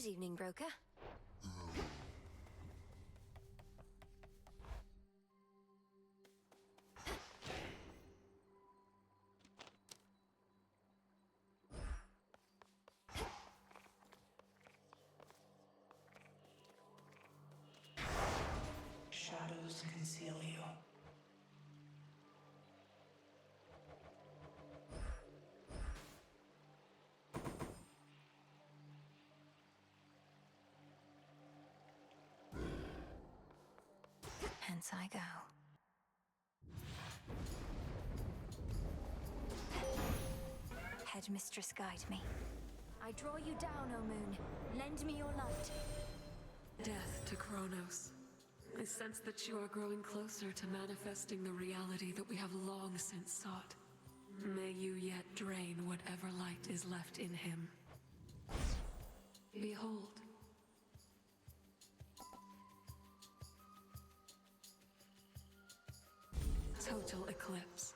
evening, broker. Shadows conceal you. Hence I go. Headmistress, guide me. I draw you down, O moon. Lend me your light. Death to Kronos. I sense that you are growing closer to manifesting the reality that we have long since sought. May you yet drain whatever light is left in him. Behold. Total eclipse.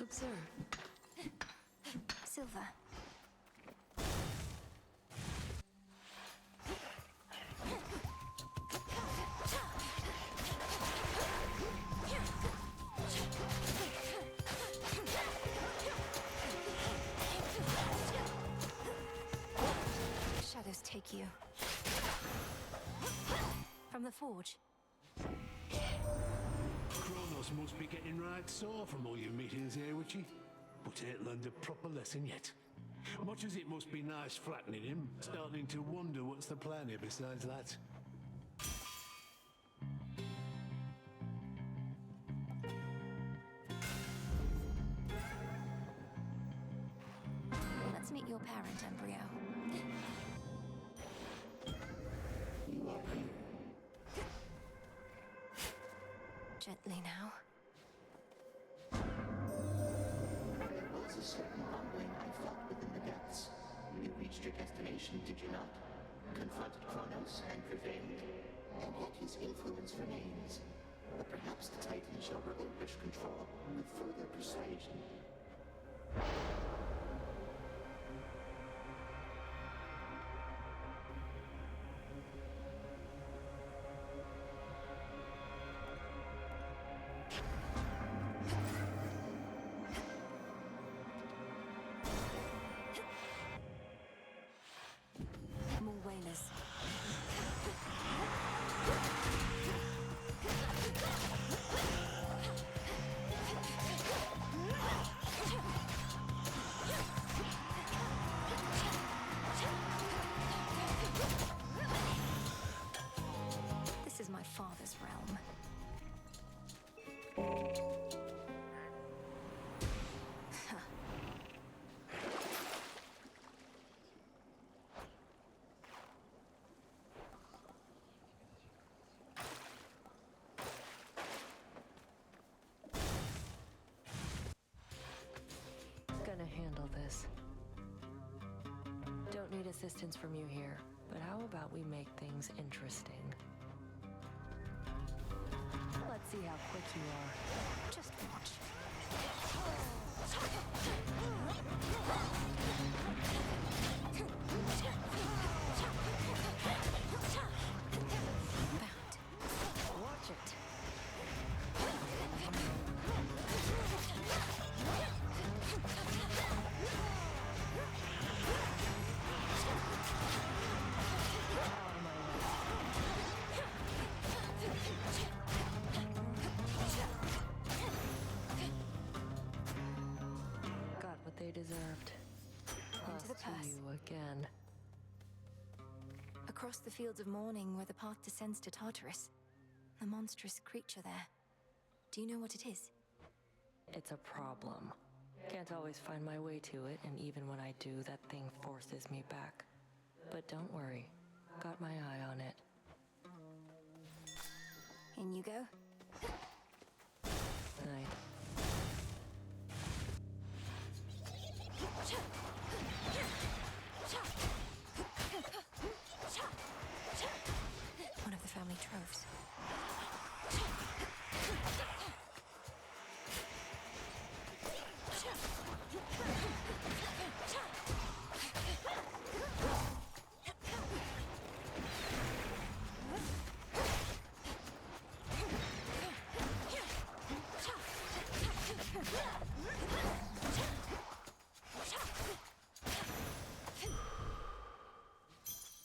Observe. Silver. Shadows take you. From the forge. Kronos must be getting right sore from all your meetings here, Witchy. But ain't learned a proper lesson yet. Much as it must be nice flattening him, starting to wonder what's the plan here besides that. Let's meet your parent, Embryo. Gently now. There was a certain rumbling I felt within the depths. You reached your destination, did you not? Confronted Kronos and prevailed. And yet his influence remains. But perhaps the Titan shall relinquish control with further persuasion. More whalers. This is my father's realm. Gonna handle this. Don't need assistance from you here, but how about we make things interesting? Let's see how quick you are. Just watch. Bound. Watch it. Got what they deserved. Into the Lost to purse. you again. Across the fields of morning where the path descends to Tartarus. The monstrous creature there. Do you know what it is? It's a problem. Can't always find my way to it, and even when I do, that thing forces me back. But don't worry. Got my eye on it. In you go. Night. family troves.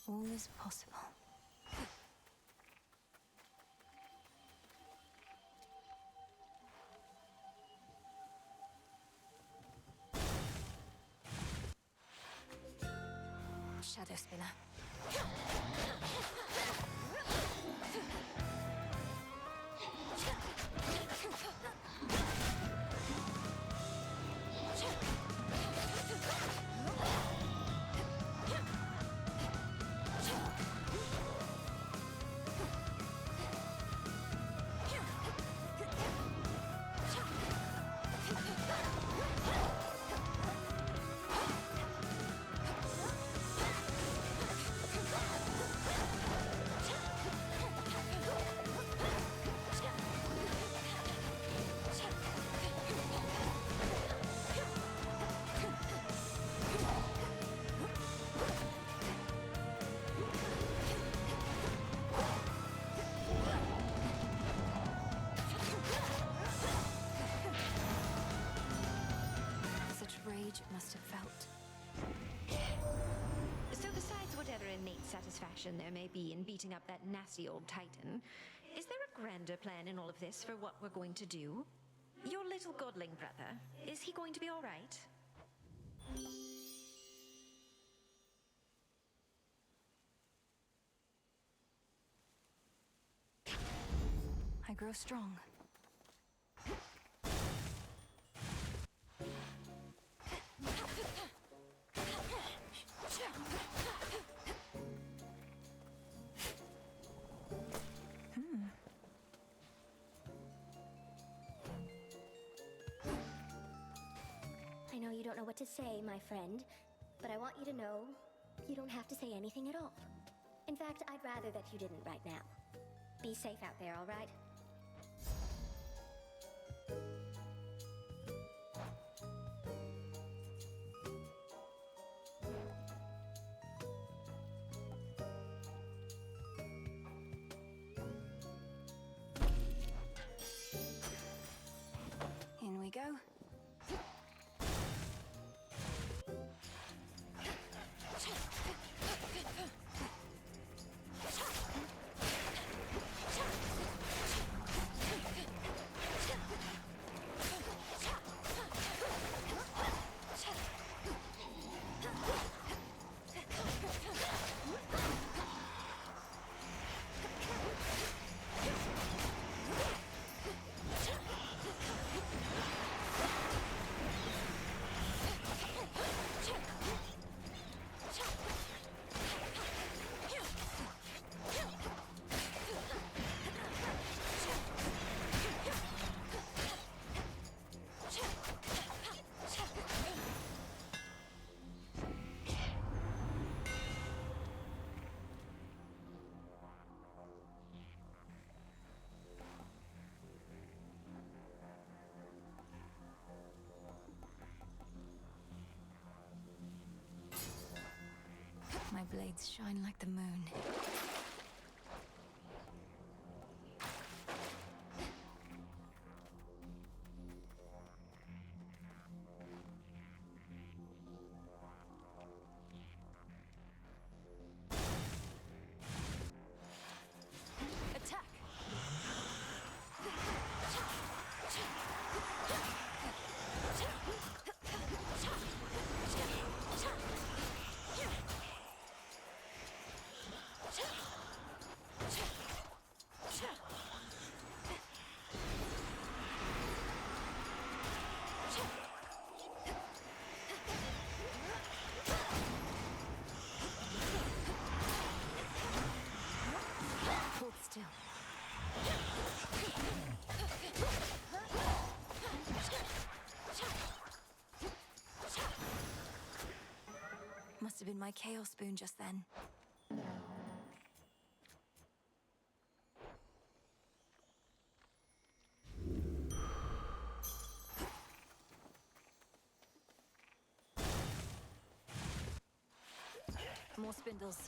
All is possible. Shadow Spinner. It must have felt. So besides whatever innate satisfaction there may be in beating up that nasty old Titan, is there a grander plan in all of this for what we're going to do? Your little godling brother, is he going to be all right? I grow strong. I know you don't know what to say, my friend, but I want you to know you don't have to say anything at all. In fact, I'd rather that you didn't right now. Be safe out there, all right? In we go. My blades shine like the moon. Attack! Hold still. Must have been my chaos spoon just then. More spindles.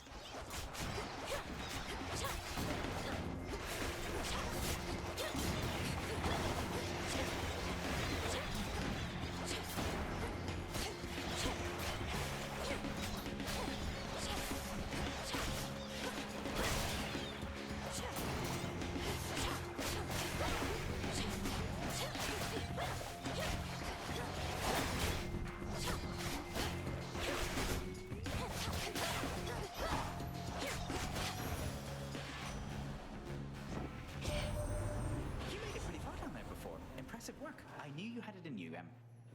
You made it pretty far down there before. Impressive work. I knew you had it in you,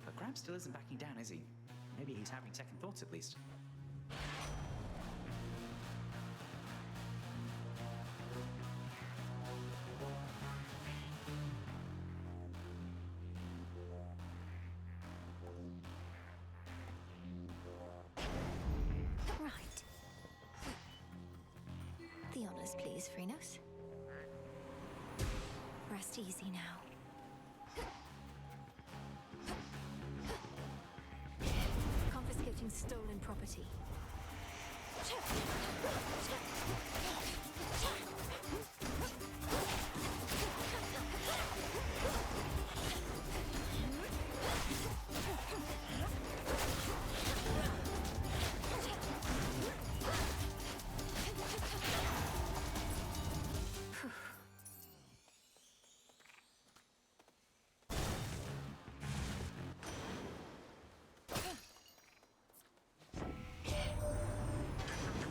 but Graham still isn't backing down, is he? Maybe he's having second thoughts at least. Right. The honors, please, Phrenos. Rest easy now. Confiscating stolen property.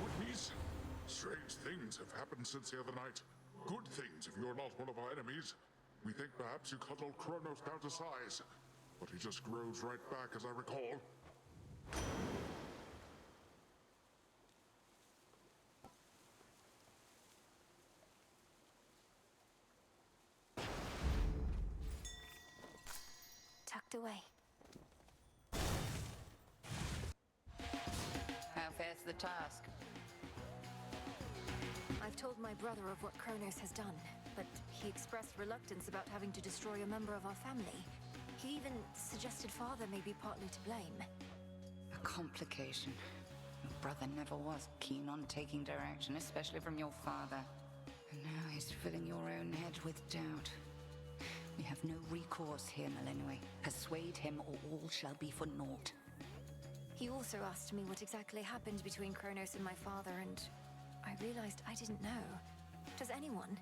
Would-be's? Strange things have happened since the other night. Good things if you're not one of our enemies. We think perhaps you cut old Kronos down to size, but he just grows right back, as I recall. Tucked away. How fares the task? I've told my brother of what Kronos has done, but he expressed reluctance about having to destroy a member of our family. He even suggested father may be partly to blame. A complication. Your brother never was keen on taking direction, especially from your father. And now he's filling your own head with doubt. We have no recourse here, Melenue. Persuade him or all shall be for naught. He also asked me what exactly happened between Kronos and my father, and I realized I didn't know. Does anyone?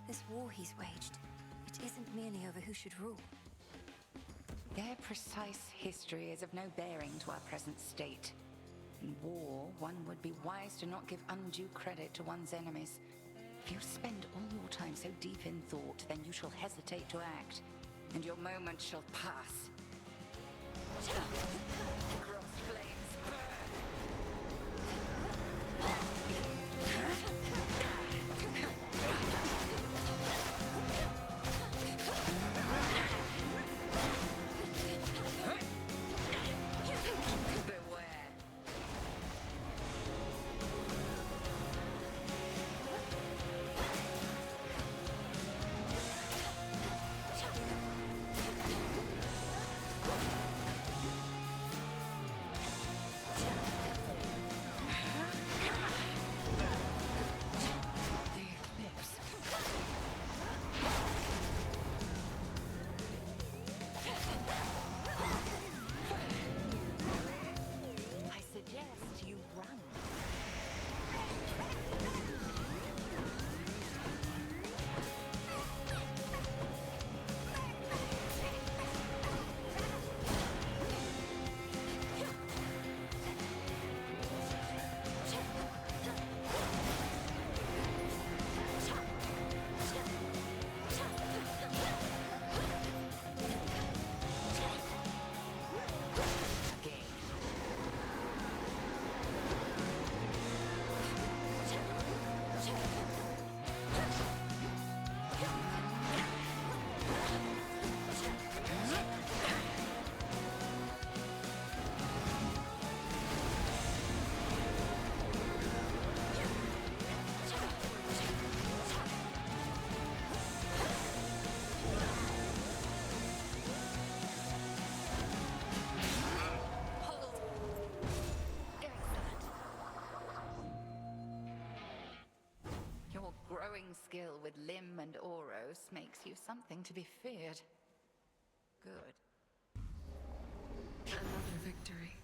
This war he's waged, it isn't merely over who should rule. Their precise history is of no bearing to our present state. In war, one would be wise to not give undue credit to one's enemies. If you spend all your time so deep in thought, then you shall hesitate to act, and your moment shall pass. Cross flames burn! sparring skill with Lim and Oros makes you something to be feared. Good. Another victory.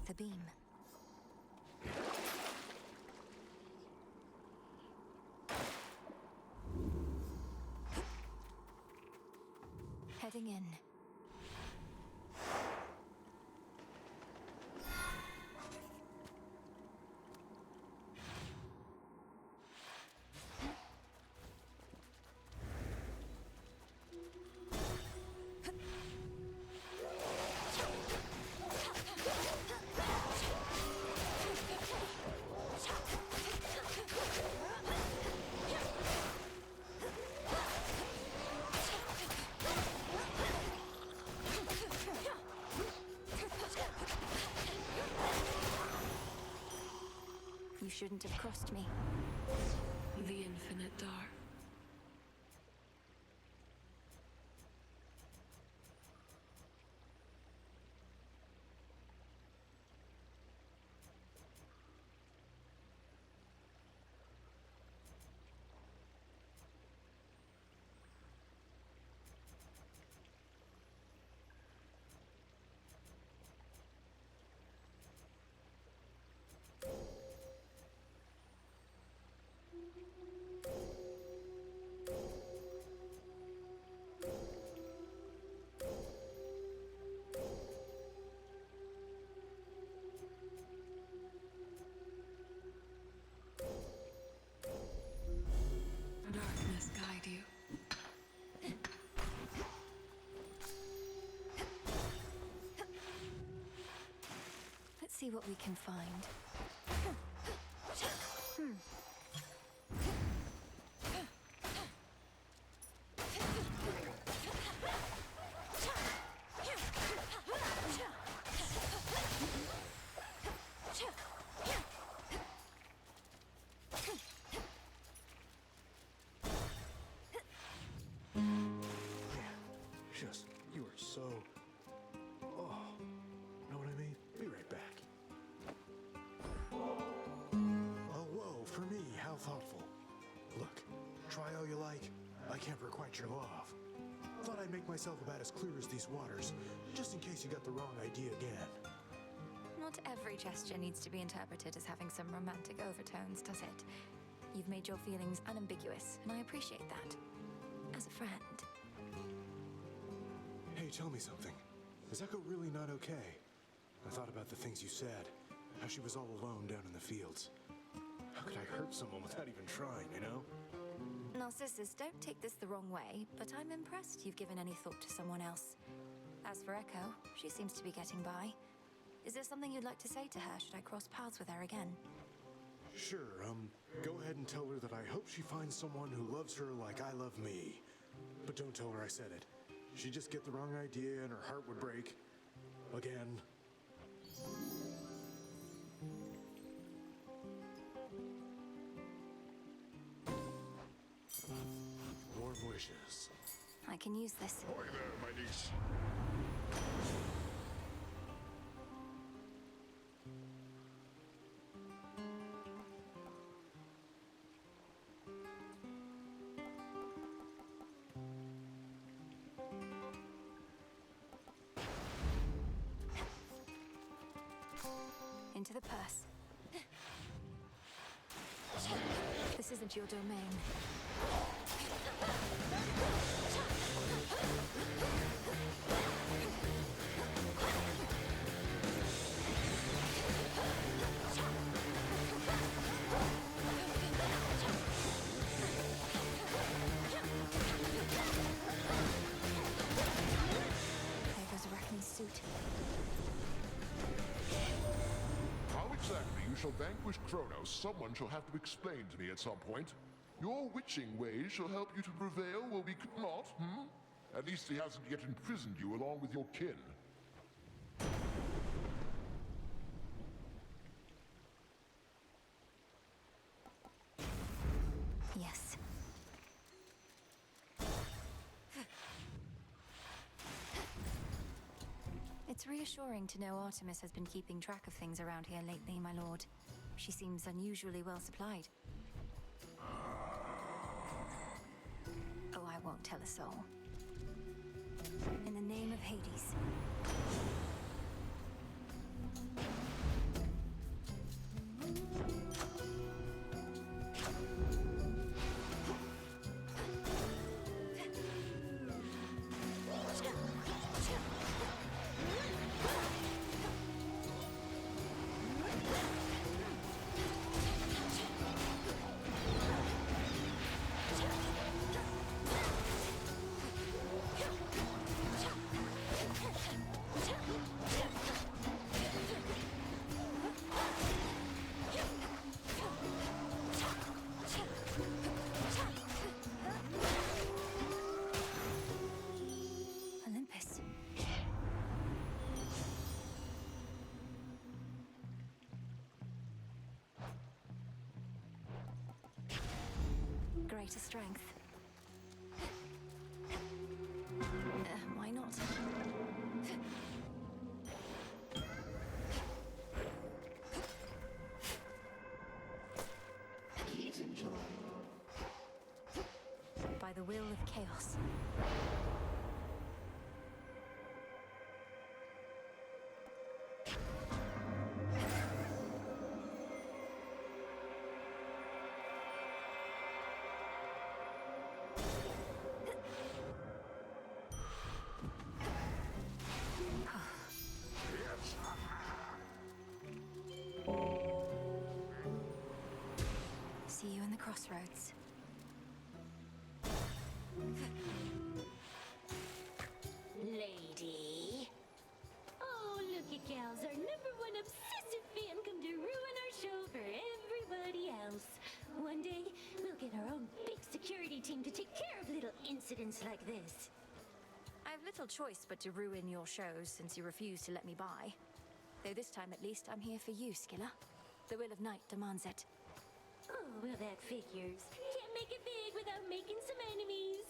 The beam. Heading in. You shouldn't have crossed me. The infinite dark. Darkness guide you. Let's see what we can find. Just, you are so... Oh, know what I mean? Be right back. Oh, whoa, for me, how thoughtful. Look, try all you like. I can't requite your love. Thought I'd make myself about as clear as these waters, just in case you got the wrong idea again. Not every gesture needs to be interpreted as having some romantic overtones, does it? You've made your feelings unambiguous, and I appreciate that. As a friend. Hey, tell me something. Is Echo really not okay? I thought about the things you said. How she was all alone down in the fields. How could I hurt someone without even trying, you know? Narcissus, don't take this the wrong way, but I'm impressed you've given any thought to someone else. As for Echo, she seems to be getting by. Is there something you'd like to say to her should I cross paths with her again? Sure, go ahead and tell her that I hope she finds someone who loves her like I love me. But don't tell her I said it. She'd just get the wrong idea and her heart would break. Again. Warm wishes. I can use this. Hi there, my niece. Into the purse. This isn't your domain. There goes Arachne's suit. How exactly you shall vanquish Kronos, someone shall have to explain to me at some point. Your witching ways shall help you to prevail where we could not, At least he hasn't yet imprisoned you along with your kin. Yes. It's reassuring to know Artemis has been keeping track of things around here lately, my lord. She seems unusually well supplied. Oh, I won't tell a soul. In the name of Hades. Olympus. Greater strength. Why not? Please enjoy. By the will of chaos. See you in the crossroads. Lady. Oh, look at gals. Our #1 obsessive fan come to ruin our show for everybody else. One day, we'll get our own big security team to take care of little incidents like this. I have little choice but to ruin your shows since you refuse to let me by. Though this time at least I'm here for you, Skilla. The will of Night demands it. Oh, well, that figures. Can't make it big without making some enemies.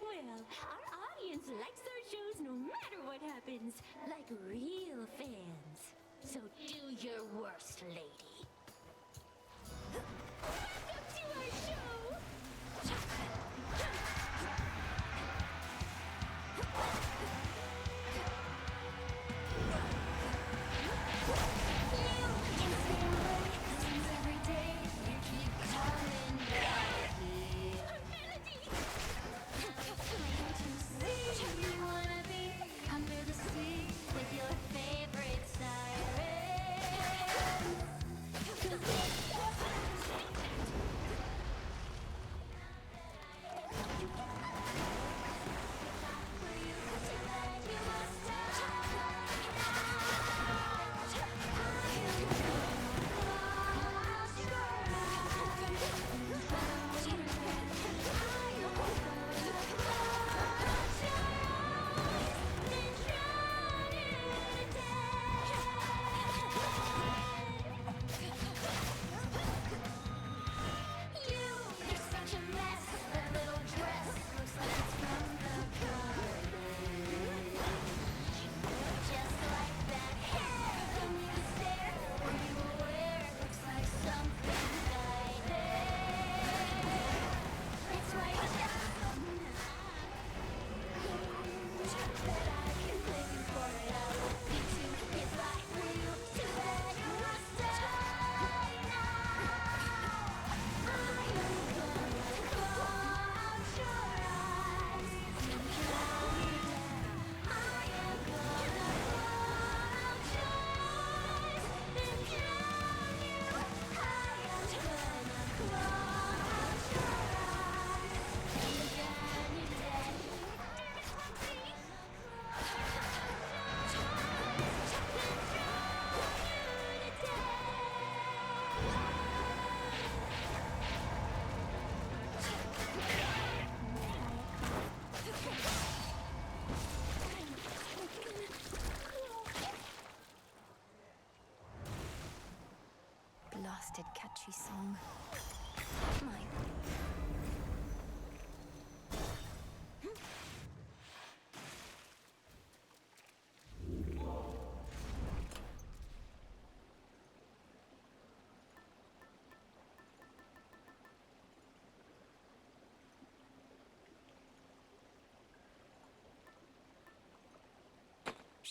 Well, our audience likes our shows no matter what happens, like real fans. So do your worst, lady. Welcome to our show!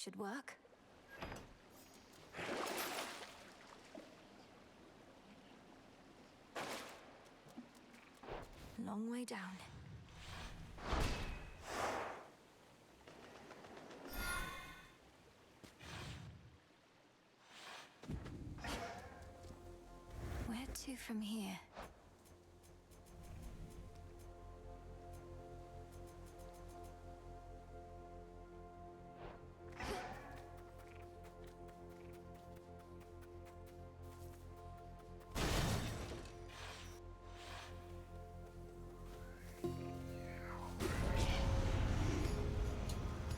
Should work. Long way down. Where to from here?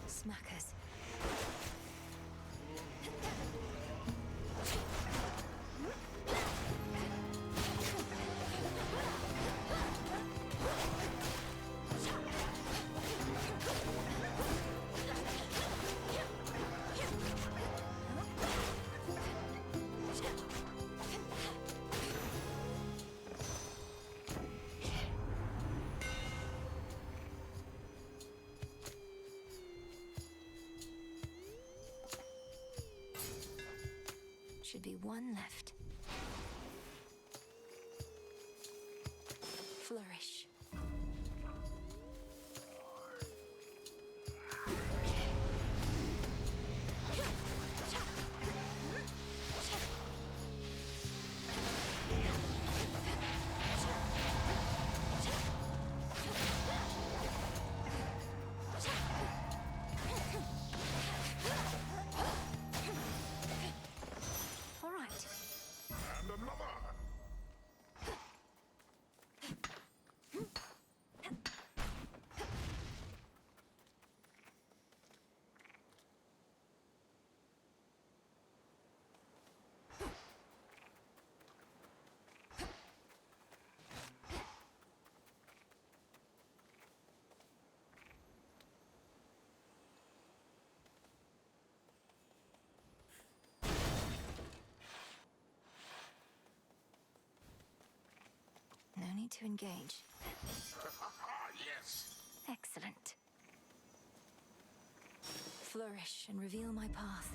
Smackers. Should be one left. Flourish. All right. And another! No need to engage. Yes! Excellent. Flourish and reveal my path.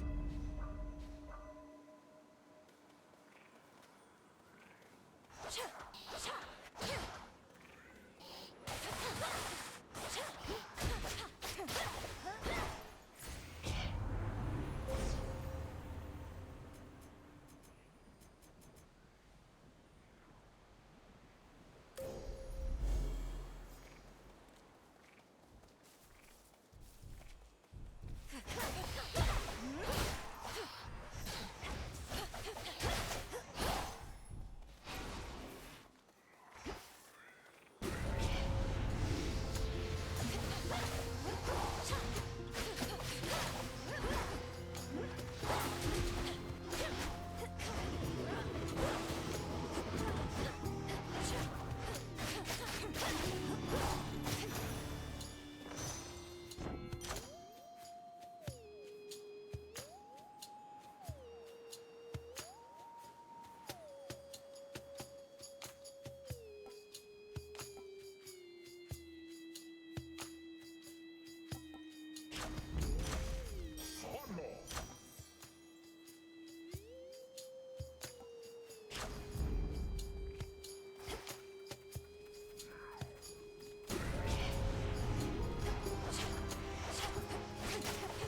One more!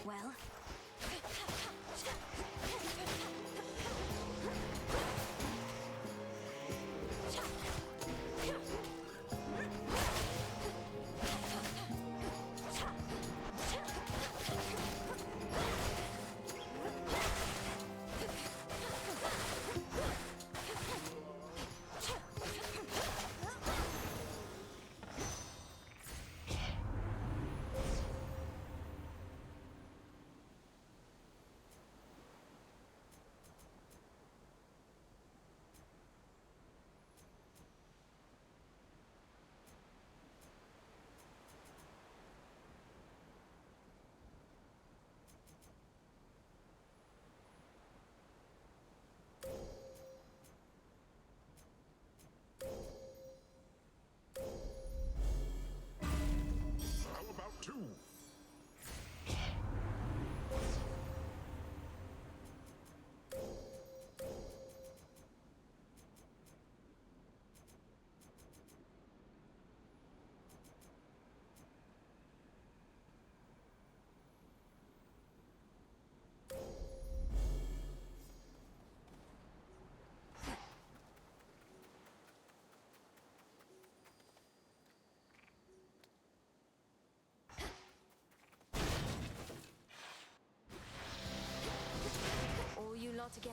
Well,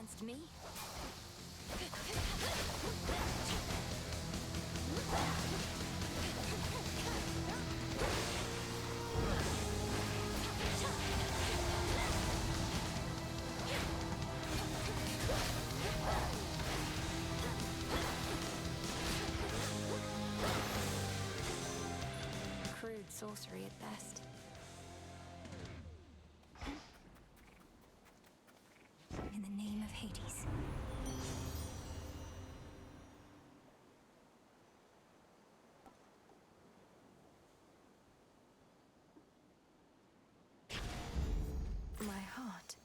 against me? Crude sorcery at best. In the name of Hades. My heart.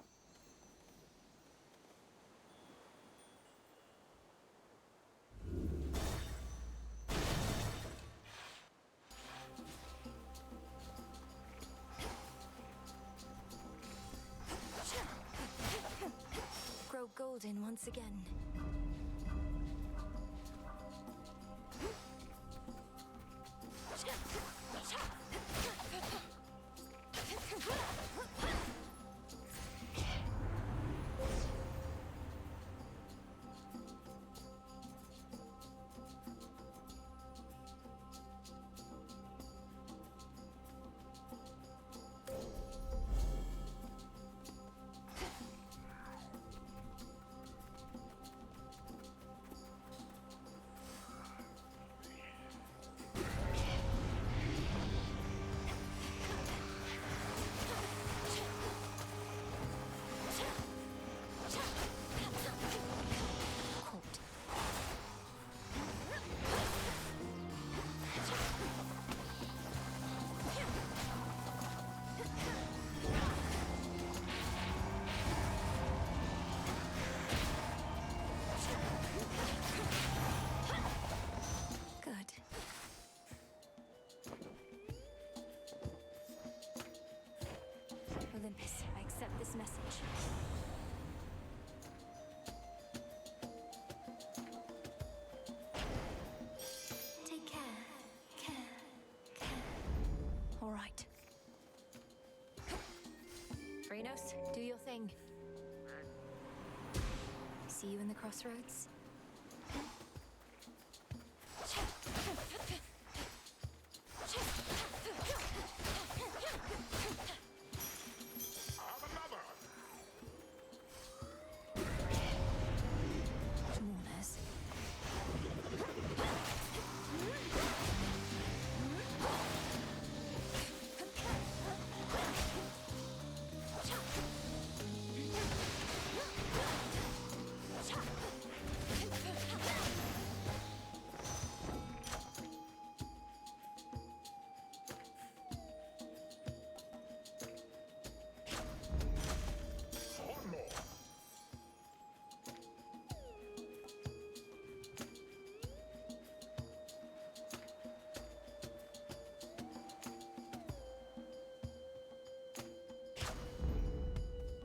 Grow golden once again. Good. Olympus, I accept this message. Take care. All right. Reynos, do your thing. See you in the crossroads. Mourners.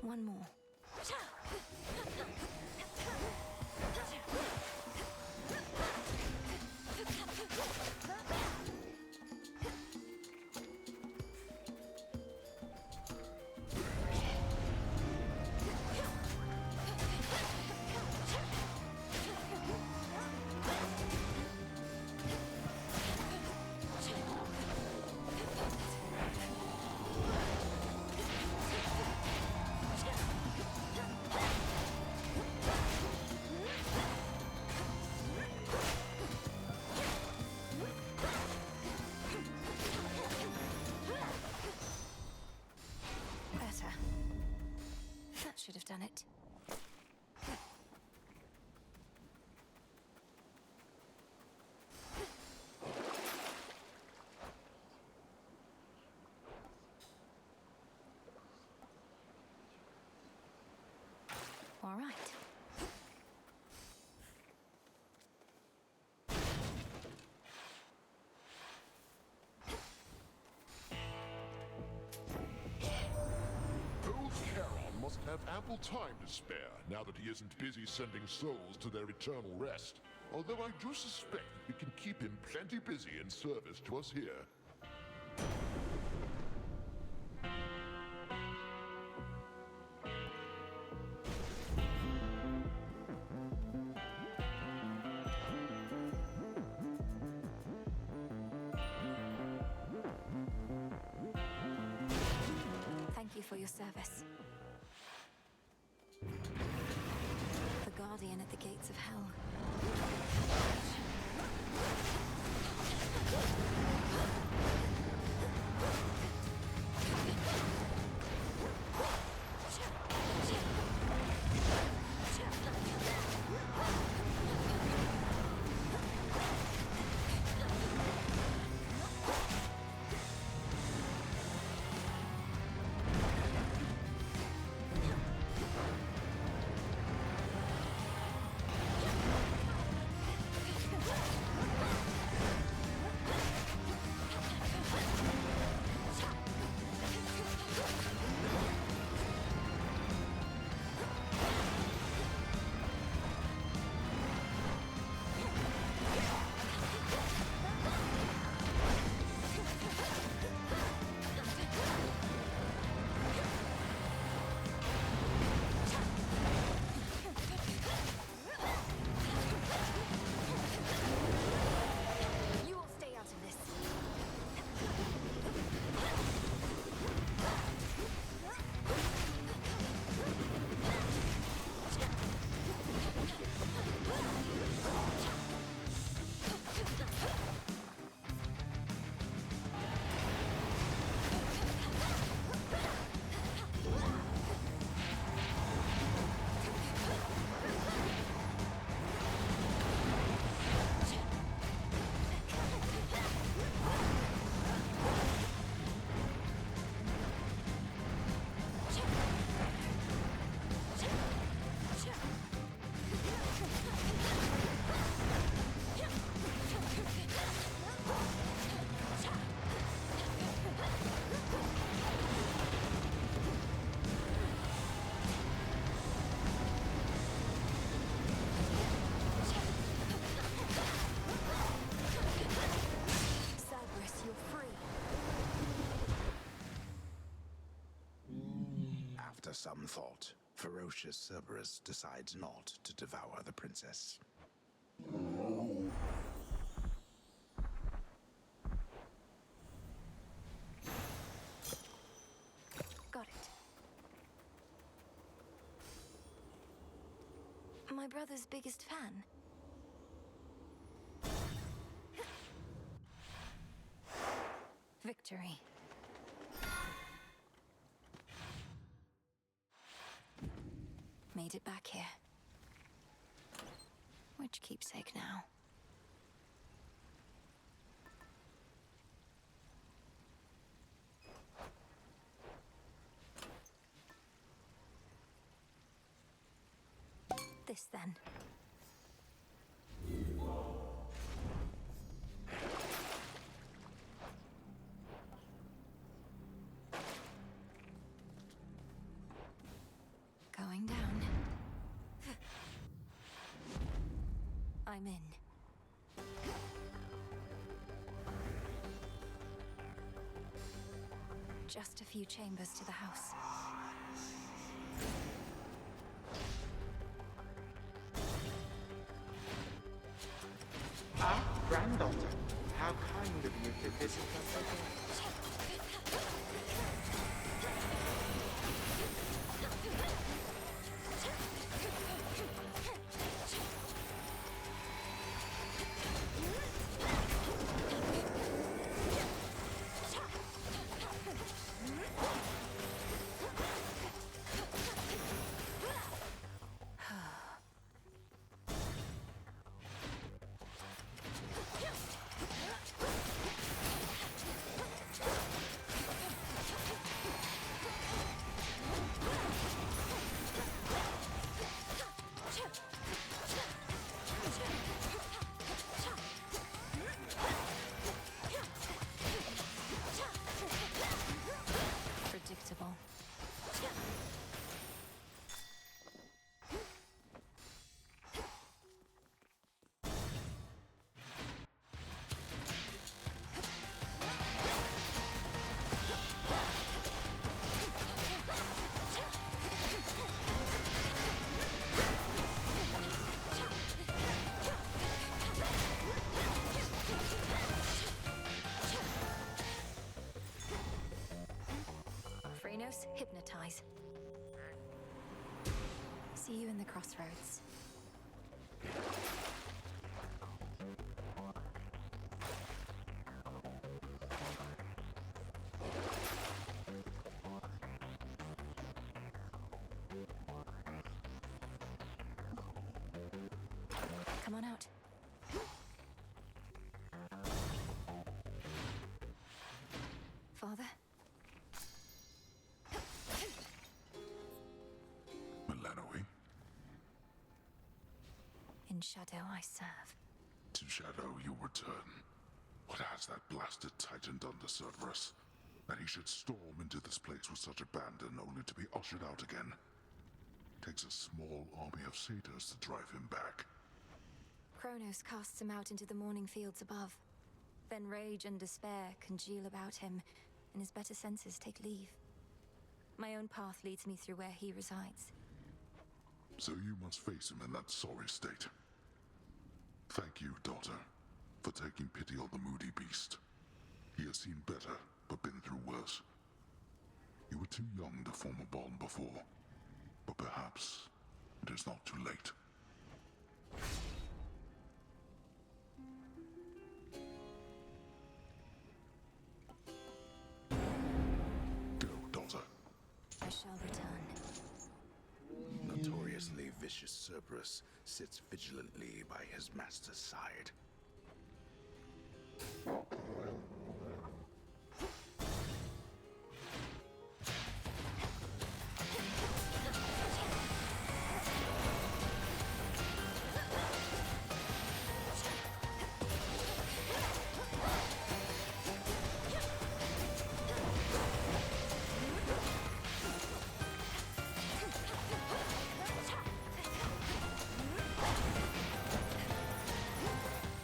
One more. Better. That should have done it. All right. Old Charon must have ample time to spare now that he isn't busy sending souls to their eternal rest. Although I do suspect that we can keep him plenty busy in service to us here. for your service. The Guardian at the gates of hell. After some thought, ferocious Cerberus decides not to devour the princess. Got it. My brother's biggest fan. Victory. Made it back here. Which keepsake now? This then. Going down. I'm in. Just a few chambers to the house. Ah, granddaughter, how kind of you to visit us again. Kronos, hypnotize. See you in the crossroads. Come on out. Father? Melanoe, In shadow I serve. to Shadow you return. What has that blasted Titan done to Cerberus? That he should storm into this place with such abandon only to be ushered out again. Takes a small army of satyrs to drive him back. Kronos casts him out into the morning fields above. Then rage and despair congeal about him, and his better senses take leave. My own path leads me through where he resides. So you must face him in that sorry state. Thank you, daughter, for taking pity on the moody beast. He has seen better, but been through worse. You were too young to form a bond before, but perhaps it is not too late. Go, daughter. I shall return. Notoriously vicious Cerberus sits vigilantly by his master's side.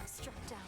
Struck down.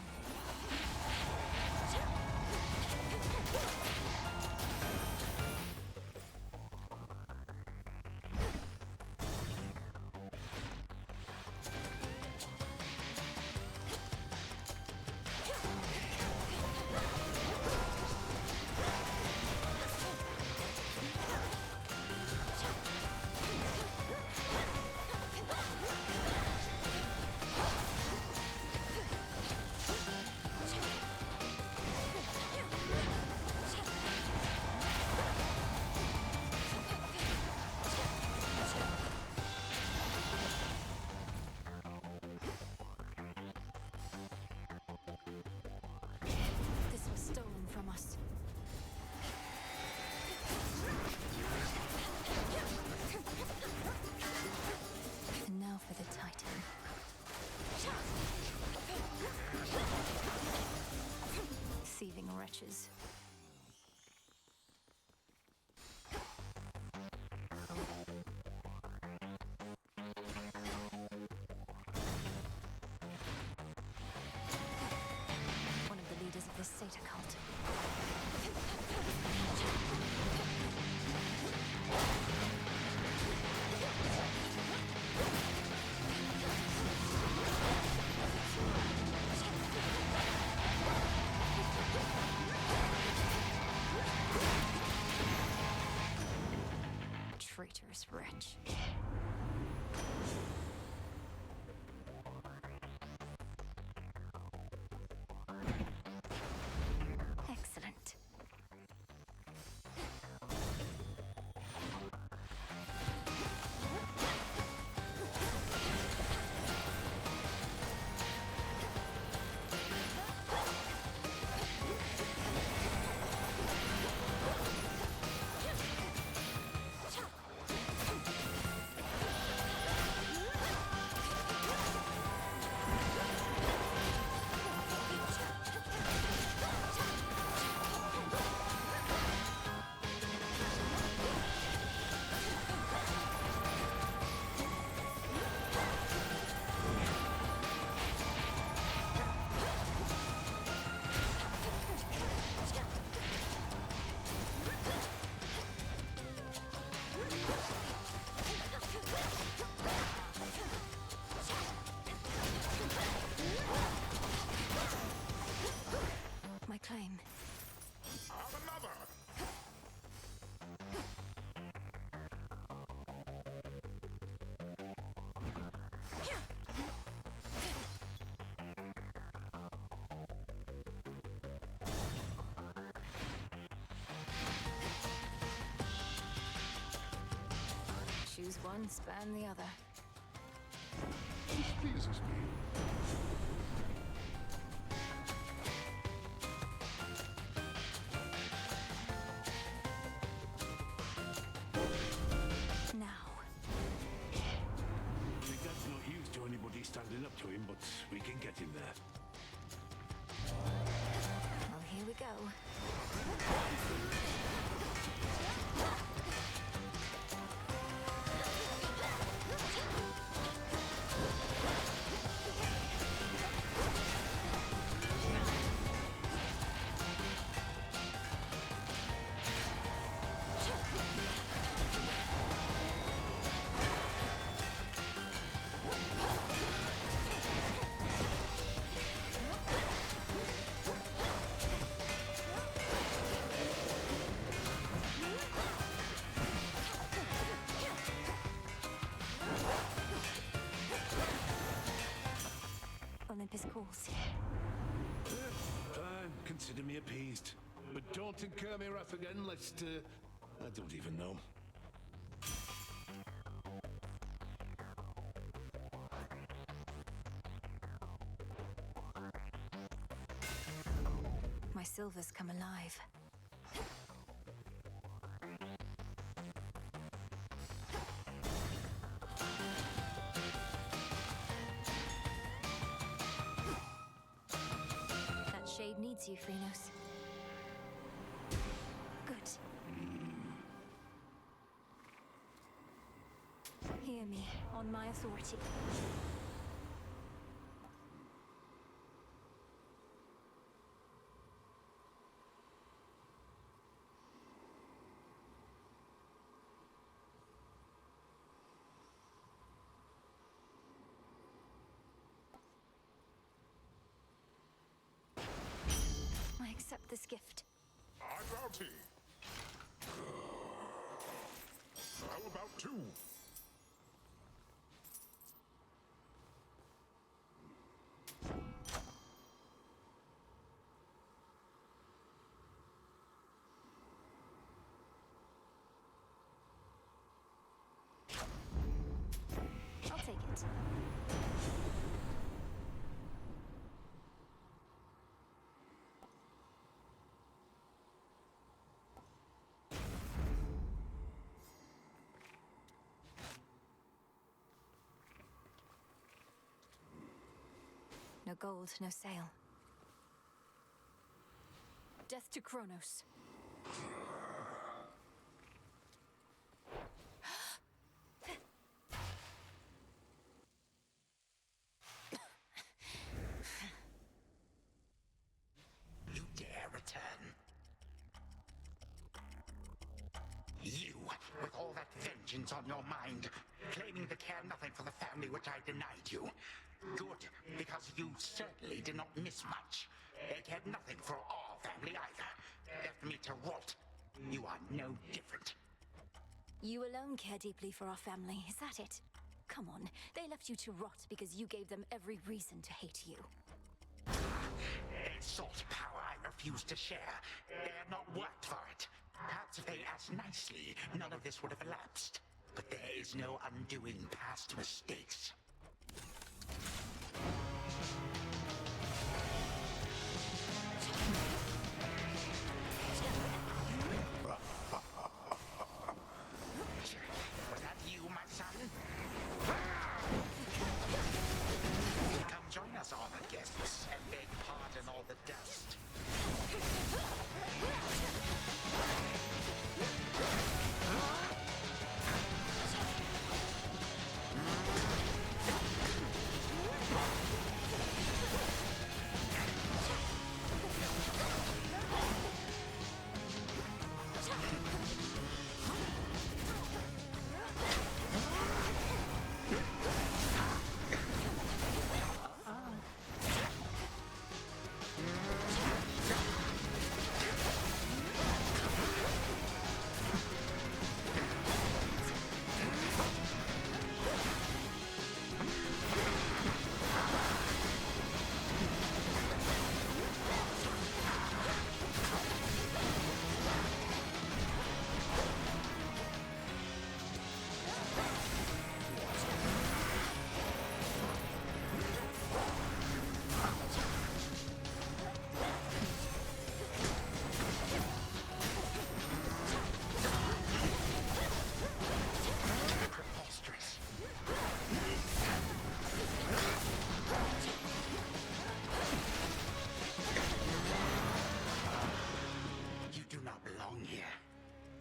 This was stolen from us. And now for the Titan. Thieving wretches. One of the leaders of this Satyr cult. Traitorous wretch. Excellent. one span the other. This pleases me. Now. My dad's not used to anybody standing up to him, but we can get him there. Well, here we go. Olympus calls. Fine, consider me appeased. But don't incur me wrath again, lest, I don't even know. My silver's come alive. That shade needs you, Phrenos. Good. Hear me, on my authority. I accept this gift. I bounty. How about two? I'll take it. No gold, no sale. Death to Kronos. You dare return? You, with all that vengeance on your mind, claiming to care nothing for the family which I denied you. Good, because you certainly did not miss much. It cared nothing for our family either. Left me to rot. You are no different. You alone care deeply for our family, is that it? Come on, they left you to rot because you gave them every reason to hate you. A salt power I refuse to share. They have not worked for it. Perhaps if they asked nicely, none of this would have elapsed. But there is no undoing past mistakes. Was that you, my son? Come join us, honored guests, and beg pardon all the dust.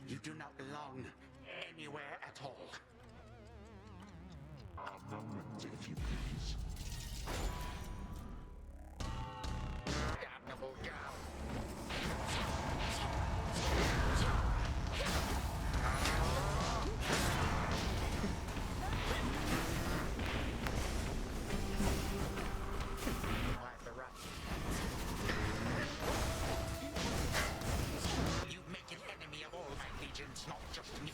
You do not belong anywhere at all. A moment, if you please. Damnable girl. Quite the right. You make an enemy of all my legions, not just me.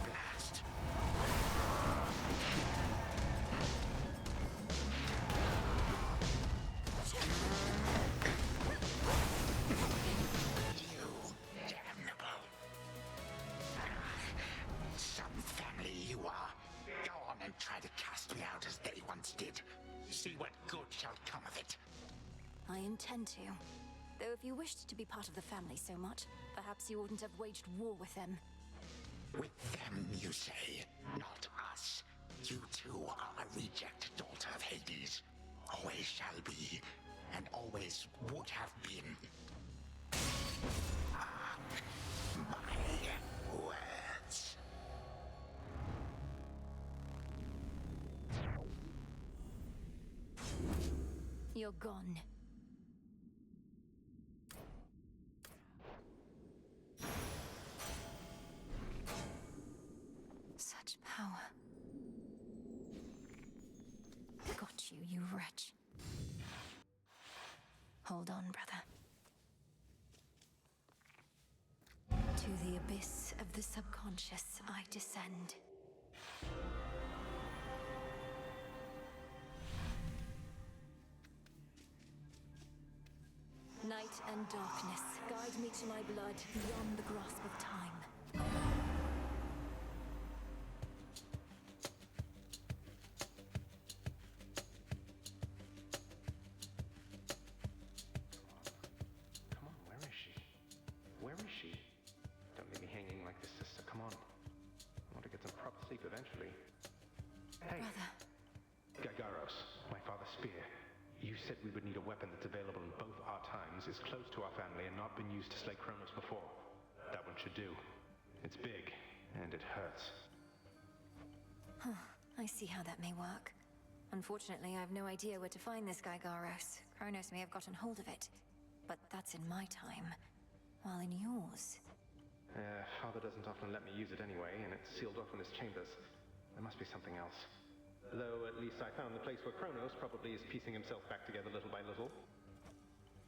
Blast. You damnable. Some family you are. Go on and try to cast me out as they once did. See what good shall come of it. I intend to. Though if you wished to be part of the family so much, perhaps you wouldn't have waged war with them. With them, you say, not us. You too are a reject daughter of Hades. Always shall be, and always would have been. My words. You're gone. Such power. Got you, you wretch. Hold on, brother. To the abyss of the subconscious I descend. Night and darkness, guide me to my blood beyond the grasp of time. Come on, where is she? Where is she? Don't leave me hanging like this, sister. Come on. I want to get some proper sleep eventually. Hey! Brother. Gagaros, my father's spear. You said we would need a weapon that's available in both our times, is close to our family, and not been used to slay Kronos before. That one should do. It's big, and it hurts. Huh. I see how that may work. Unfortunately, I have no idea where to find this guy Garos. Kronos may have gotten hold of it. But that's in my time. While in yours... Father doesn't often let me use it anyway, and it's sealed off in his chambers. There must be something else. Though at least I found the place where Kronos probably is piecing himself back together little by little.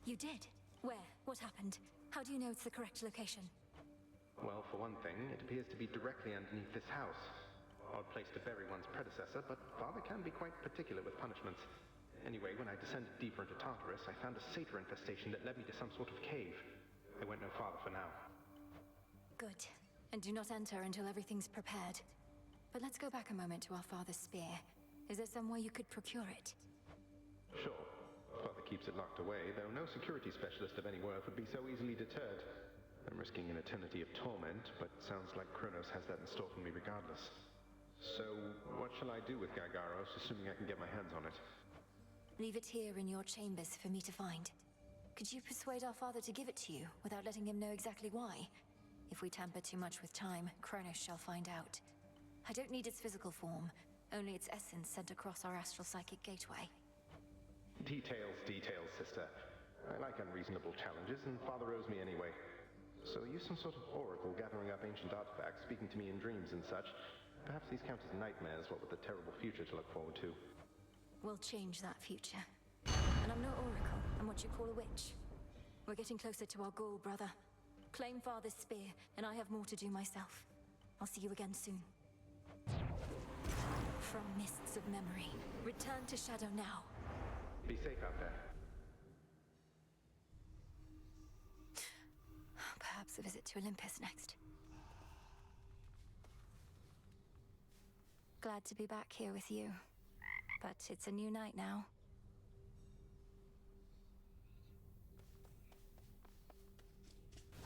You did? Where? What happened? How do you know it's the correct location? Well, for one thing, it appears to be directly underneath this house. Odd place to bury one's predecessor, but Father can be quite particular with punishments. Anyway, when I descended deeper into Tartarus, I found a satyr infestation that led me to some sort of cave. I went no farther for now. Good. And do not enter until everything's prepared. But let's go back a moment to our father's spear. Is there somewhere you could procure it? Sure. Father keeps it locked away, though no security specialist of any worth would be so easily deterred. I'm risking an eternity of torment, but sounds like Kronos has that in store for me regardless. So, what shall I do with Gagaros, assuming I can get my hands on it? Leave it here in your chambers for me to find. Could you persuade our father to give it to you, without letting him know exactly why? If we tamper too much with time, Kronos shall find out. I don't need its physical form, only its essence sent across our astral psychic gateway. Details, sister. I like unreasonable challenges, and Father owes me anyway. So use some sort of oracle gathering up ancient artifacts, speaking to me in dreams and such. Perhaps these count as nightmares, what with the terrible future to look forward to. We'll change that future. And I'm no oracle, I'm what you call a witch. We're getting closer to our goal, brother. Claim Father's spear, and I have more to do myself. I'll see you again soon. From mists of memory, return to Shadow now. Be safe out there. Perhaps a visit to Olympus next. Glad to be back here with you. But it's a new night now.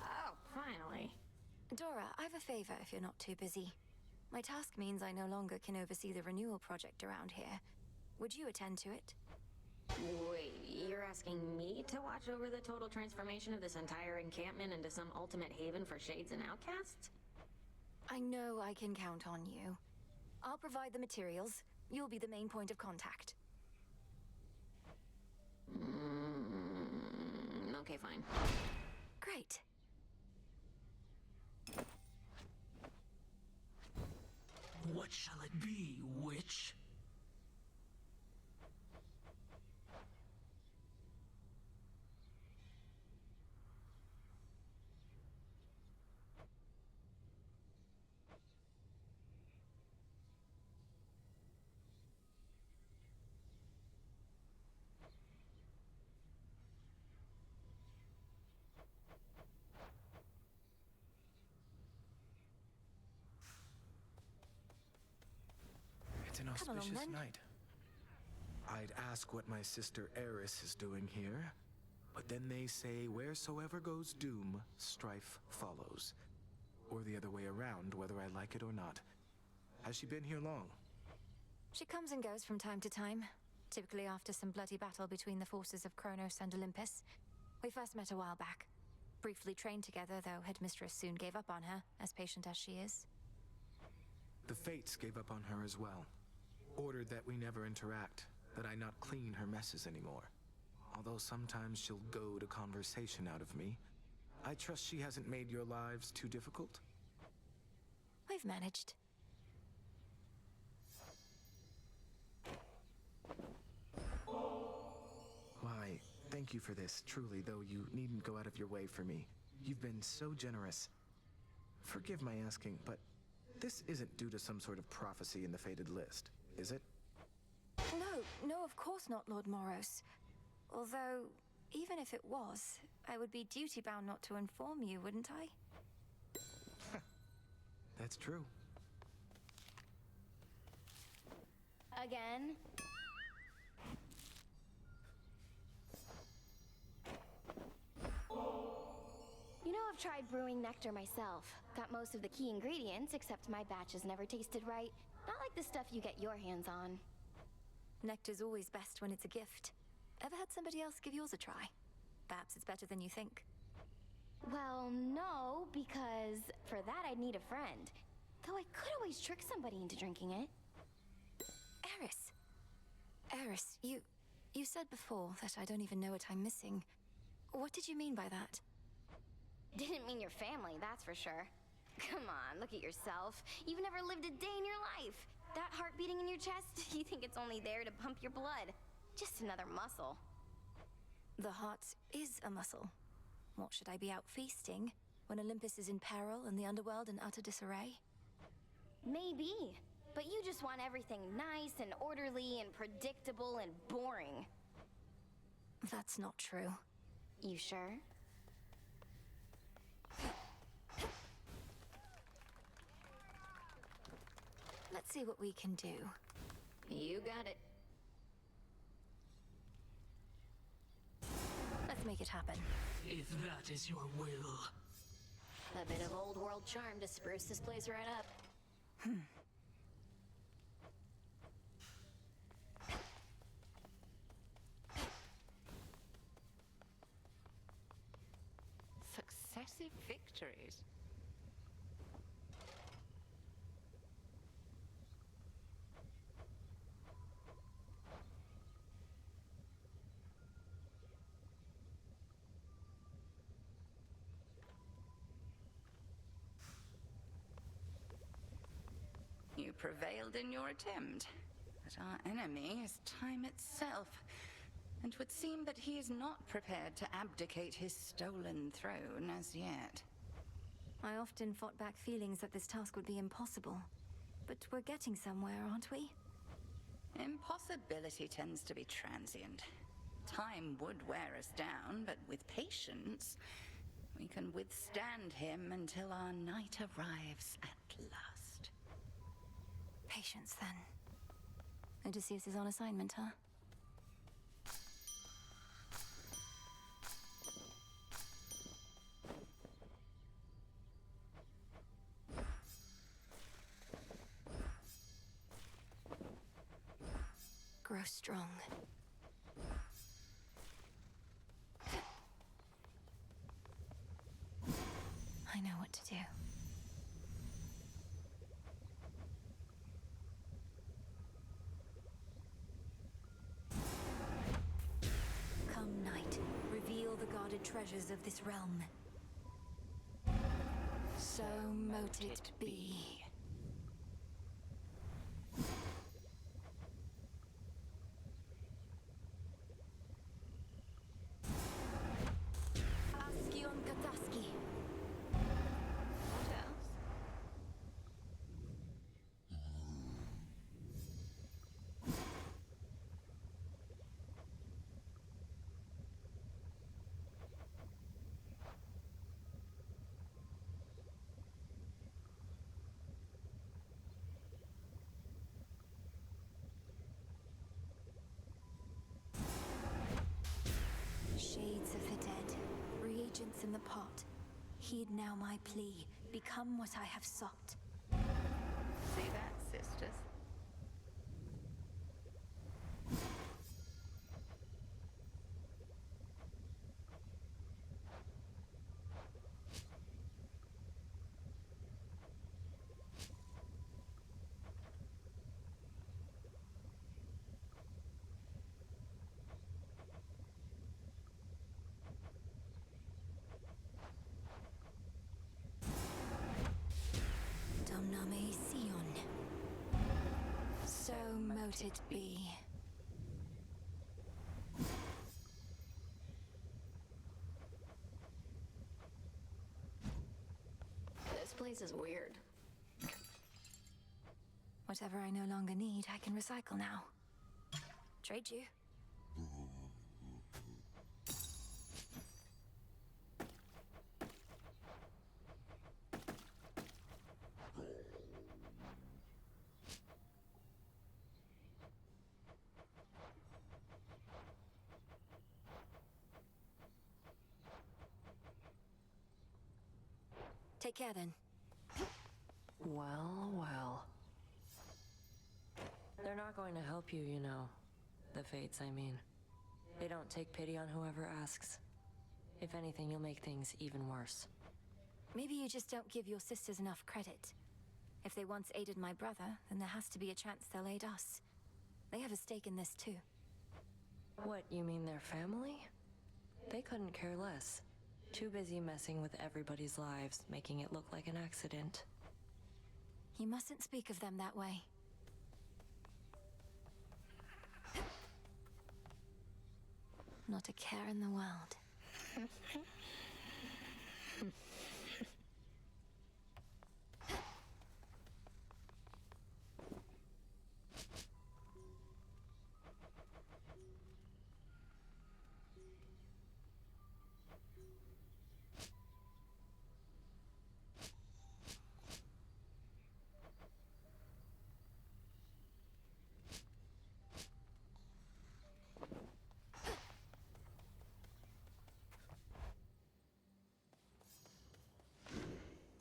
Oh, finally. Dora, I have a favor if you're not too busy. My task means I no longer can oversee the renewal project around here. Would you attend to it? Wait, you're asking me to watch over the total transformation of this entire encampment into some ultimate haven for shades and outcasts? I know I can count on you. I'll provide the materials. You'll be the main point of contact. Okay, fine. Great. What shall it be, witch? It's an Come along, auspicious then. night. I'd ask what my sister Eris is doing here, but then they say wheresoever goes doom, strife follows. Or the other way around, whether I like it or not. Has she been here long? She comes and goes from time to time, typically after some bloody battle between the forces of Kronos and Olympus. We first met a while back. Briefly trained together, though Headmistress soon gave up on her, as patient as she is. The Fates gave up on her as well. Ordered that we never interact, that I not clean her messes anymore. Although sometimes she'll goad a conversation out of me, I trust she hasn't made your lives too difficult? We've managed. Why, thank you for this, truly, though you needn't go out of your way for me. You've been so generous. Forgive my asking, but this isn't due to some sort of prophecy in the fated list, is it? No, of course not, Lord Moros. Although, even if it was, I would be duty-bound not to inform you, wouldn't I? That's true. Again? You know, I've tried brewing nectar myself. Got most of the key ingredients, except my batches never tasted right. Not like the stuff you get your hands on. Nectar's always best when it's a gift. Ever had somebody else give yours a try? Perhaps it's better than you think. Well, no, because for that I'd need a friend. Though I could always trick somebody into drinking it. Eris, you said before that I don't even know what I'm missing. What did you mean by that? Didn't mean your family, that's for sure. Come on, look at yourself. You've never lived a day in your life. That heart beating in your chest, you think it's only there to pump your blood. Just another muscle. The heart is a muscle. What, should I be out feasting when Olympus is in peril and the underworld in utter disarray? Maybe. But you just want everything nice and orderly and predictable and boring. That's not true. You sure? Let's see what we can do. You got it. Let's make it happen. If that is your will. A bit of old world charm to spruce this place right up. Successive victories. You prevailed in your attempt, but our enemy is time itself, and would seem that he is not prepared to abdicate his stolen throne as yet. I often fought back feelings that this task would be impossible. But we're getting somewhere, aren't we? Impossibility tends to be transient. Time would wear us down, but with patience, we can withstand him until our night arrives at last. Patience, then. Odysseus is on assignment, huh? Grow strong. I know what to do. Come, night. Reveal the guarded treasures of this realm. So mote it be. Askion Kataski. What else? Shades of the dead, reagents in the pot. Heed now my plea. Become what I have sought. See that, sisters? Domname Sion. So mote it be. This place is weird. Whatever I no longer need, I can recycle now. Trade you. Take care then. Well, well. They're not going to help you, you know. The Fates, I mean. They don't take pity on whoever asks. If anything, you'll make things even worse. Maybe you just don't give your sisters enough credit. If they once aided my brother, then there has to be a chance they'll aid us. They have a stake in this too. What, you mean their family? They couldn't care less. Too busy messing with everybody's lives, making it look like an accident. You mustn't speak of them that way. Not a care in the world.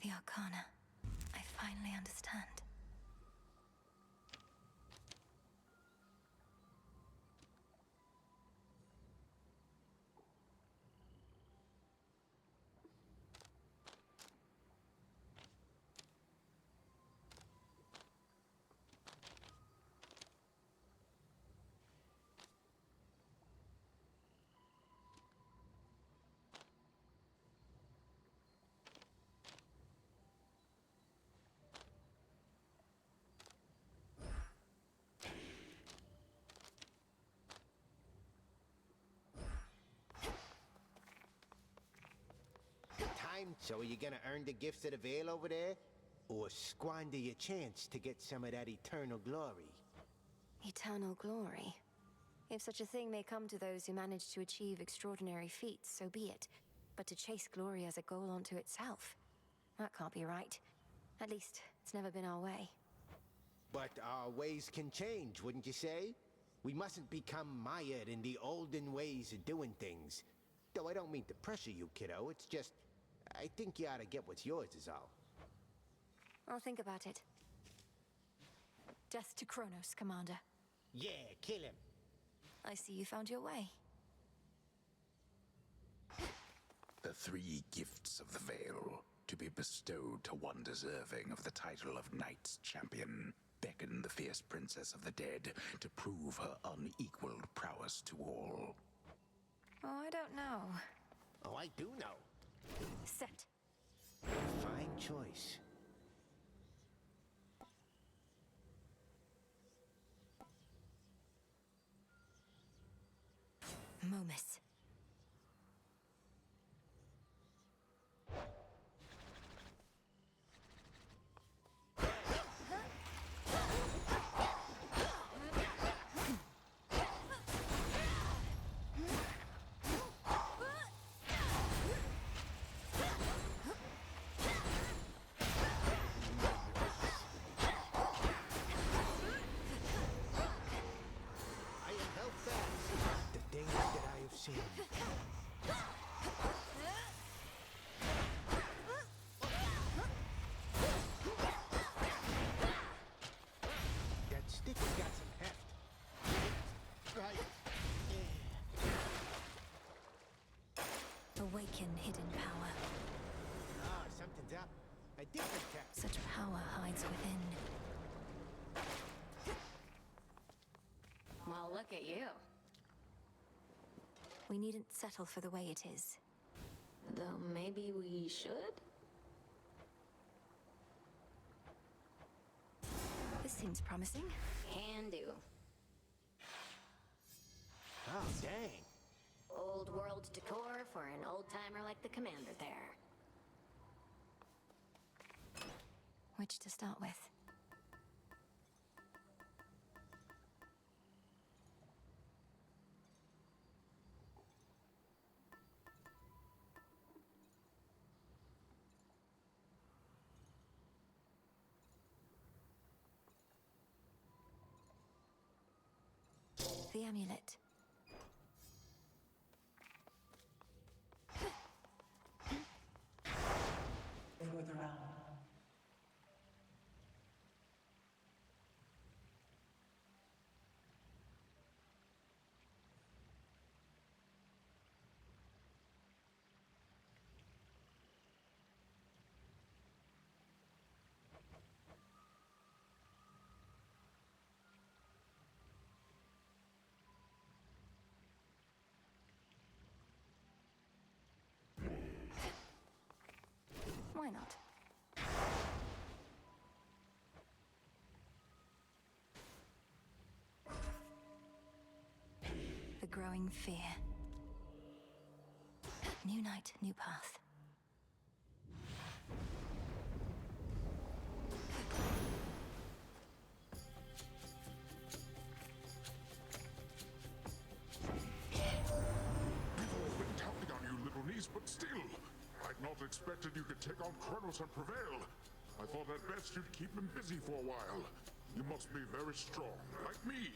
The Arcana. I finally understand. So are you gonna earn the gifts of the Veil over there? Or squander your chance to get some of that eternal glory? Eternal glory. If such a thing may come to those who manage to achieve extraordinary feats, so be it. But to chase glory as a goal unto itself, that can't be right. At least, it's never been our way. But our ways can change, wouldn't you say? We mustn't become mired in the olden ways of doing things. Though I don't mean to pressure you, kiddo. It's just, I think you ought to get what's yours is all. I'll think about it. Death to Kronos, Commander. Yeah, kill him. I see you found your way. The 3 gifts of the Veil, to be bestowed to one deserving of the title of Knight's Champion, beckon the fierce princess of the dead to prove her unequaled prowess to all. Oh, I don't know. Oh, I do know. Set. Fine choice. Momus. That stick has got some heft. Right. Awaken hidden power. Ah, something's up. A different tech. Such power hides within. Well, look at you. We needn't settle for the way it is. Though maybe we should? This seems promising. Can do. Oh, dang. Old world decor for an old timer like the commander there. Which to start with? The amulet. For the realm. Why not? The growing fear. New night, new path. We've all been counting on you, little niece, but still, I'd not expected you could take on Kronos and prevail. I thought at best you'd keep him busy for a while. You must be very strong, like me.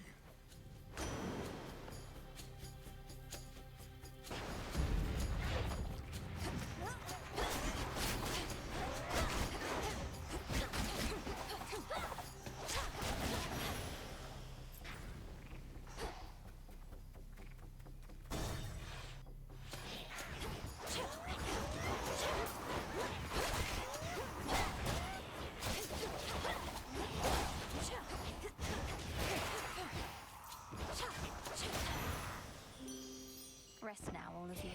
Rest now, all of you.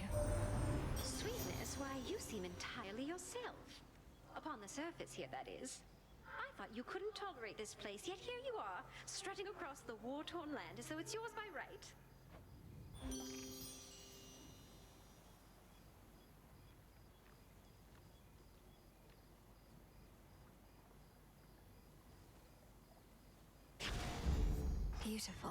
Sweetness, why, you seem entirely yourself. Upon the surface here, that is. I thought you couldn't tolerate this place, yet here you are, strutting across the war-torn land as though it's yours by right. Beautiful.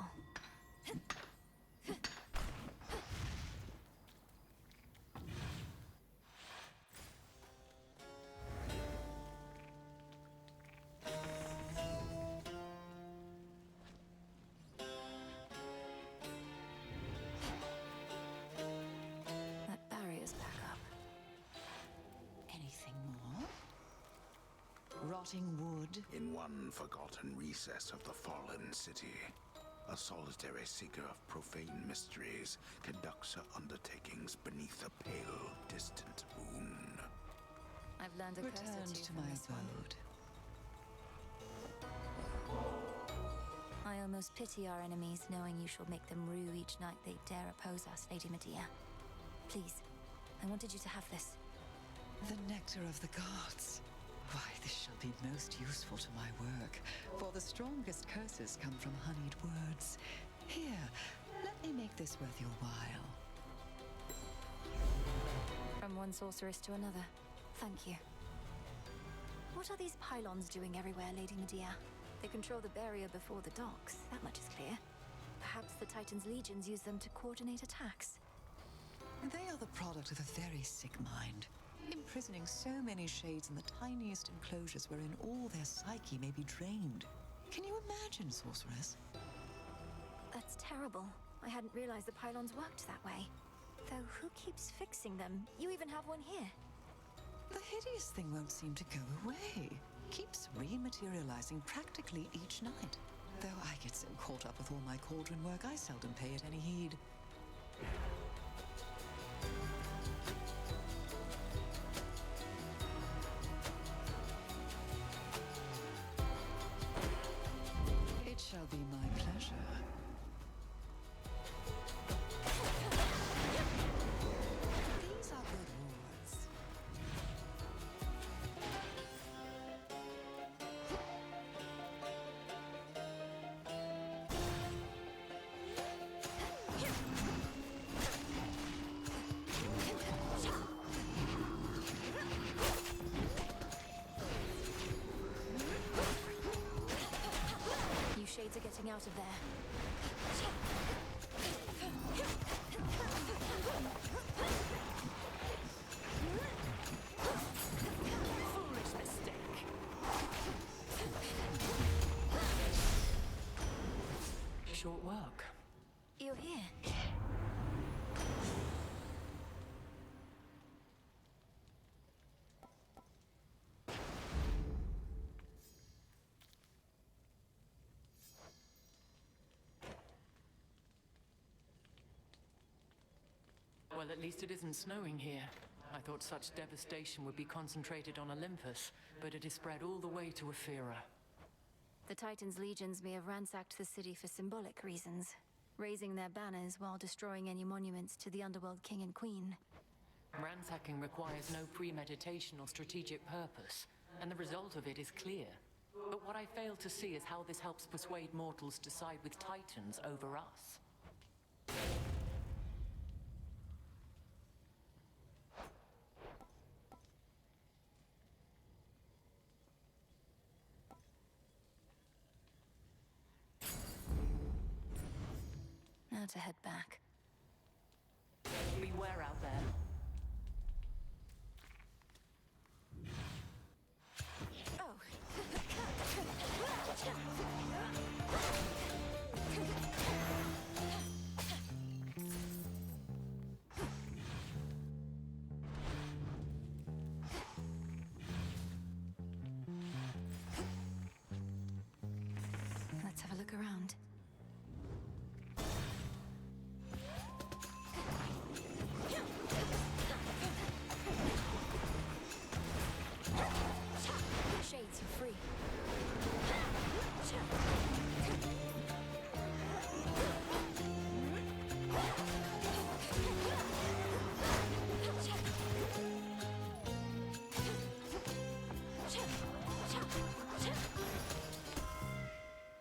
rotting wood? In one forgotten recess of the fallen city, a solitary seeker of profane mysteries conducts her undertakings beneath a pale, distant moon. I've learned a curse or Returned two to from my this one. abode. I almost pity our enemies, knowing you shall make them rue each night they dare oppose us, Lady Medea. Please, I wanted you to have this. The nectar of the gods. Why, this shall be most useful to my work, for the strongest curses come from honeyed words. Here, let me make this worth your while. From one sorceress to another. Thank you. What are these pylons doing everywhere, Lady Medea? They control the barrier before the docks, that much is clear. Perhaps the Titan's legions use them to coordinate attacks. They are the product of a very sick mind, imprisoning so many shades in the tiniest enclosures wherein all their psyche may be drained. Can you imagine, sorceress? That's terrible. I hadn't realized the pylons worked that way. Though who keeps fixing them? You even have one here. The hideous thing won't seem to go away. Keeps rematerializing practically each night. Though I get so caught up with all my cauldron work, I seldom pay it any heed. It shall be my pleasure. These are good rewards. You shades are getting out of there. Foolish mistake. Short work. You're here. Well, at least it isn't snowing here. I thought such devastation would be concentrated on Olympus, but it is spread all the way to Ephyra. The Titan's legions may have ransacked the city for symbolic reasons, raising their banners while destroying any monuments to the Underworld King and Queen. Ransacking requires no premeditation or strategic purpose, and the result of it is clear. But what I fail to see is how this helps persuade mortals to side with Titans over us. Now to head back. Beware out there. Oh. Let's have a look around. Shades are free.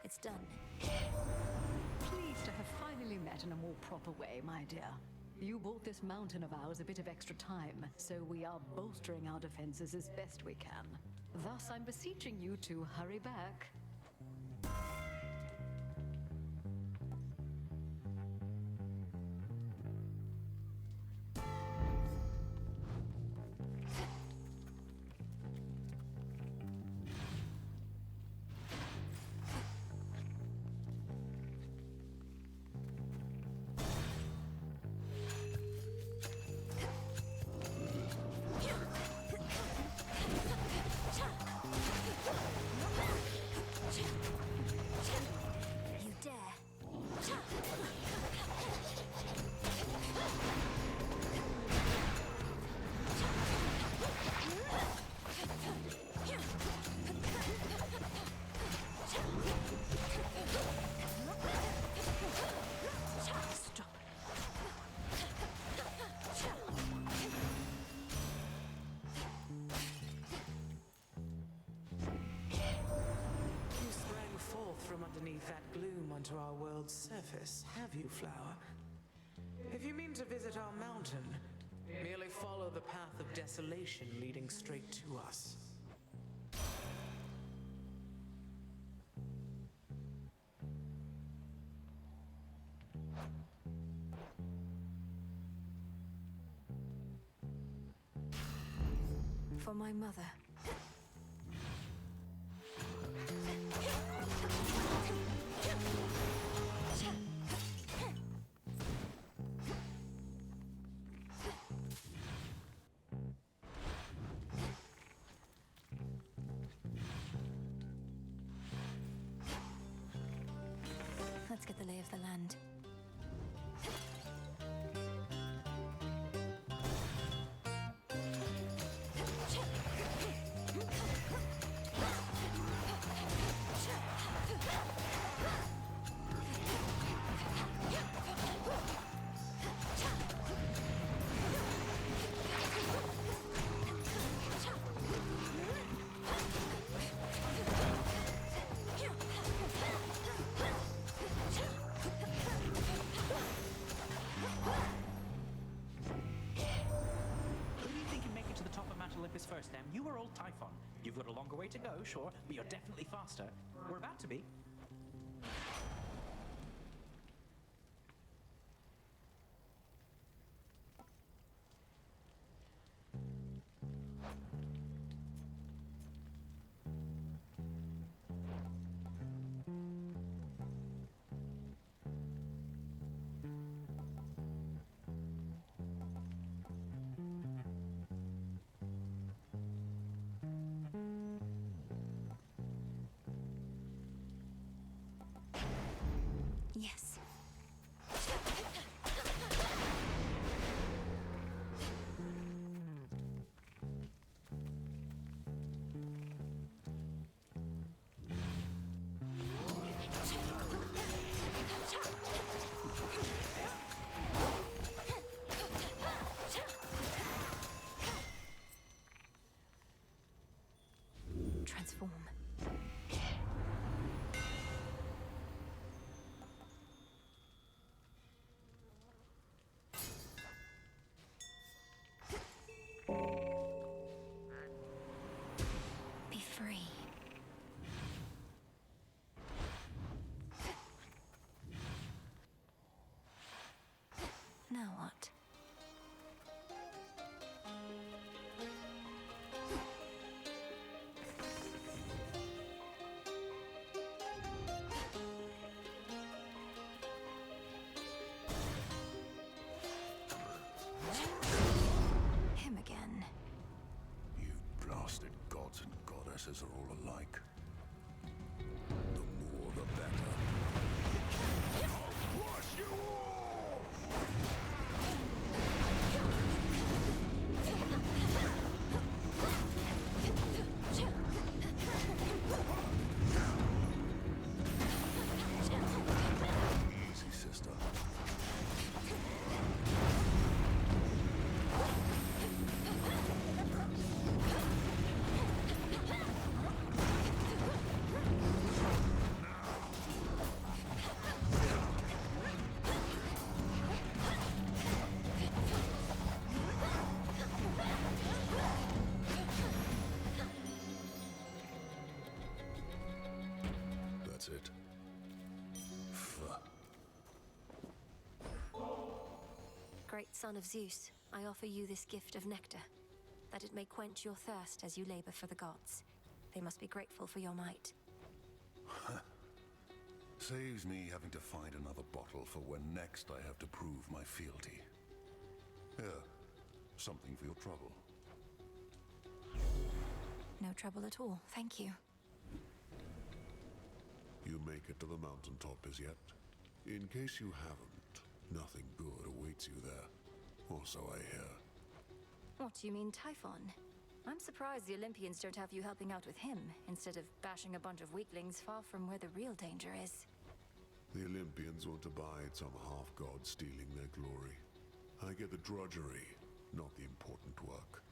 It's done. Pleased to have finally met in a more proper way, my dear. You bought this mountain of ours a bit of extra time, so we are bolstering our defenses as best we can. Thus, I'm beseeching you to hurry back. onto our world's surface, have you, Flower? If you mean to visit our mountain, merely follow the path of desolation leading straight to us. For my mother. Let's get the lay of the land. First, then, you are old Typhon. You've got a longer way to go, sure, but you're definitely faster. We're about to be. Yes. Transform. Be free. Now what? Him again. You blasted gods and goddesses are all alike. The more the better. I'll crush you all! Easy, sister. That's it. Great son of Zeus, I offer you this gift of nectar, that it may quench your thirst as you labor for the gods. They must be grateful for your might. Saves me having to find another bottle for when next I have to prove my fealty. Here, something for your trouble. No trouble at all, thank you. You make it to the mountaintop as yet? In case you haven't, nothing good awaits you there. Or so I hear. What, do you mean Typhon? I'm surprised the Olympians don't have you helping out with him, instead of bashing a bunch of weaklings far from where the real danger is. The Olympians want to bide some half-god stealing their glory. I get the drudgery, not the important work.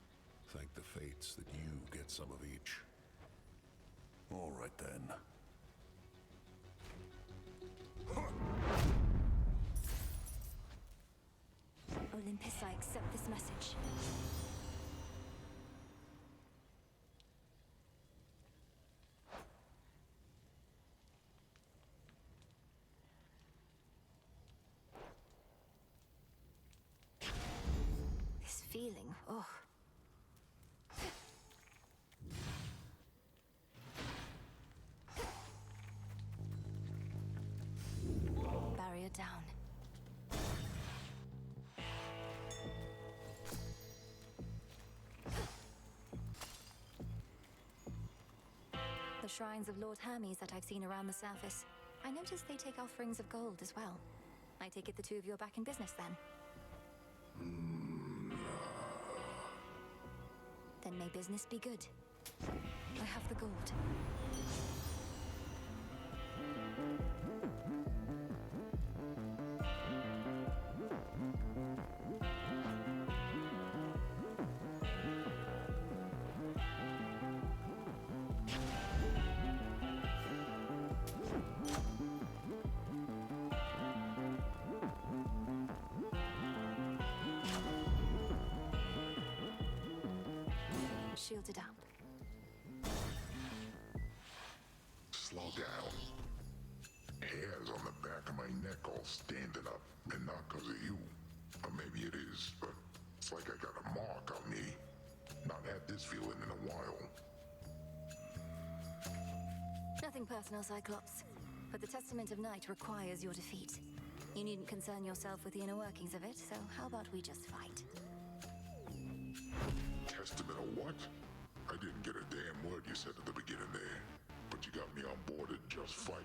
Thank the fates that you get some of each. All right then. I accept this message. This feeling, oh. Barrier down. The shrines of Lord Hermes that I've seen around the surface. I noticed they take offerings of gold as well. I take it the two of you are back in business then? Then may business be good. I have the gold. Shielded up. Slow down. Hairs on the back of my neck all standing up, and not because of you. Or maybe it is, but it's like I got a mark on me. Not had this feeling in a while. Nothing personal, Cyclops. But the Testament of Night requires your defeat. You needn't concern yourself with the inner workings of it, so how about we just fight? Testament of what? I didn't get a damn word you said at the beginning there, but you got me on board to just fight.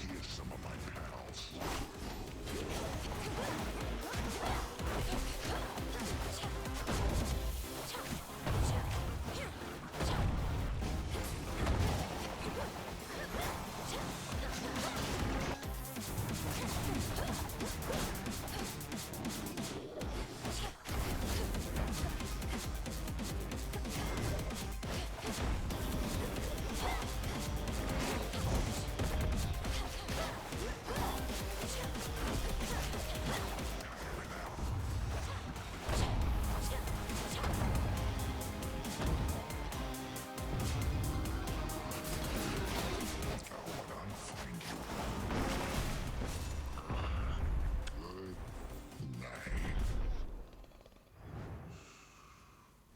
Here's some of my pals.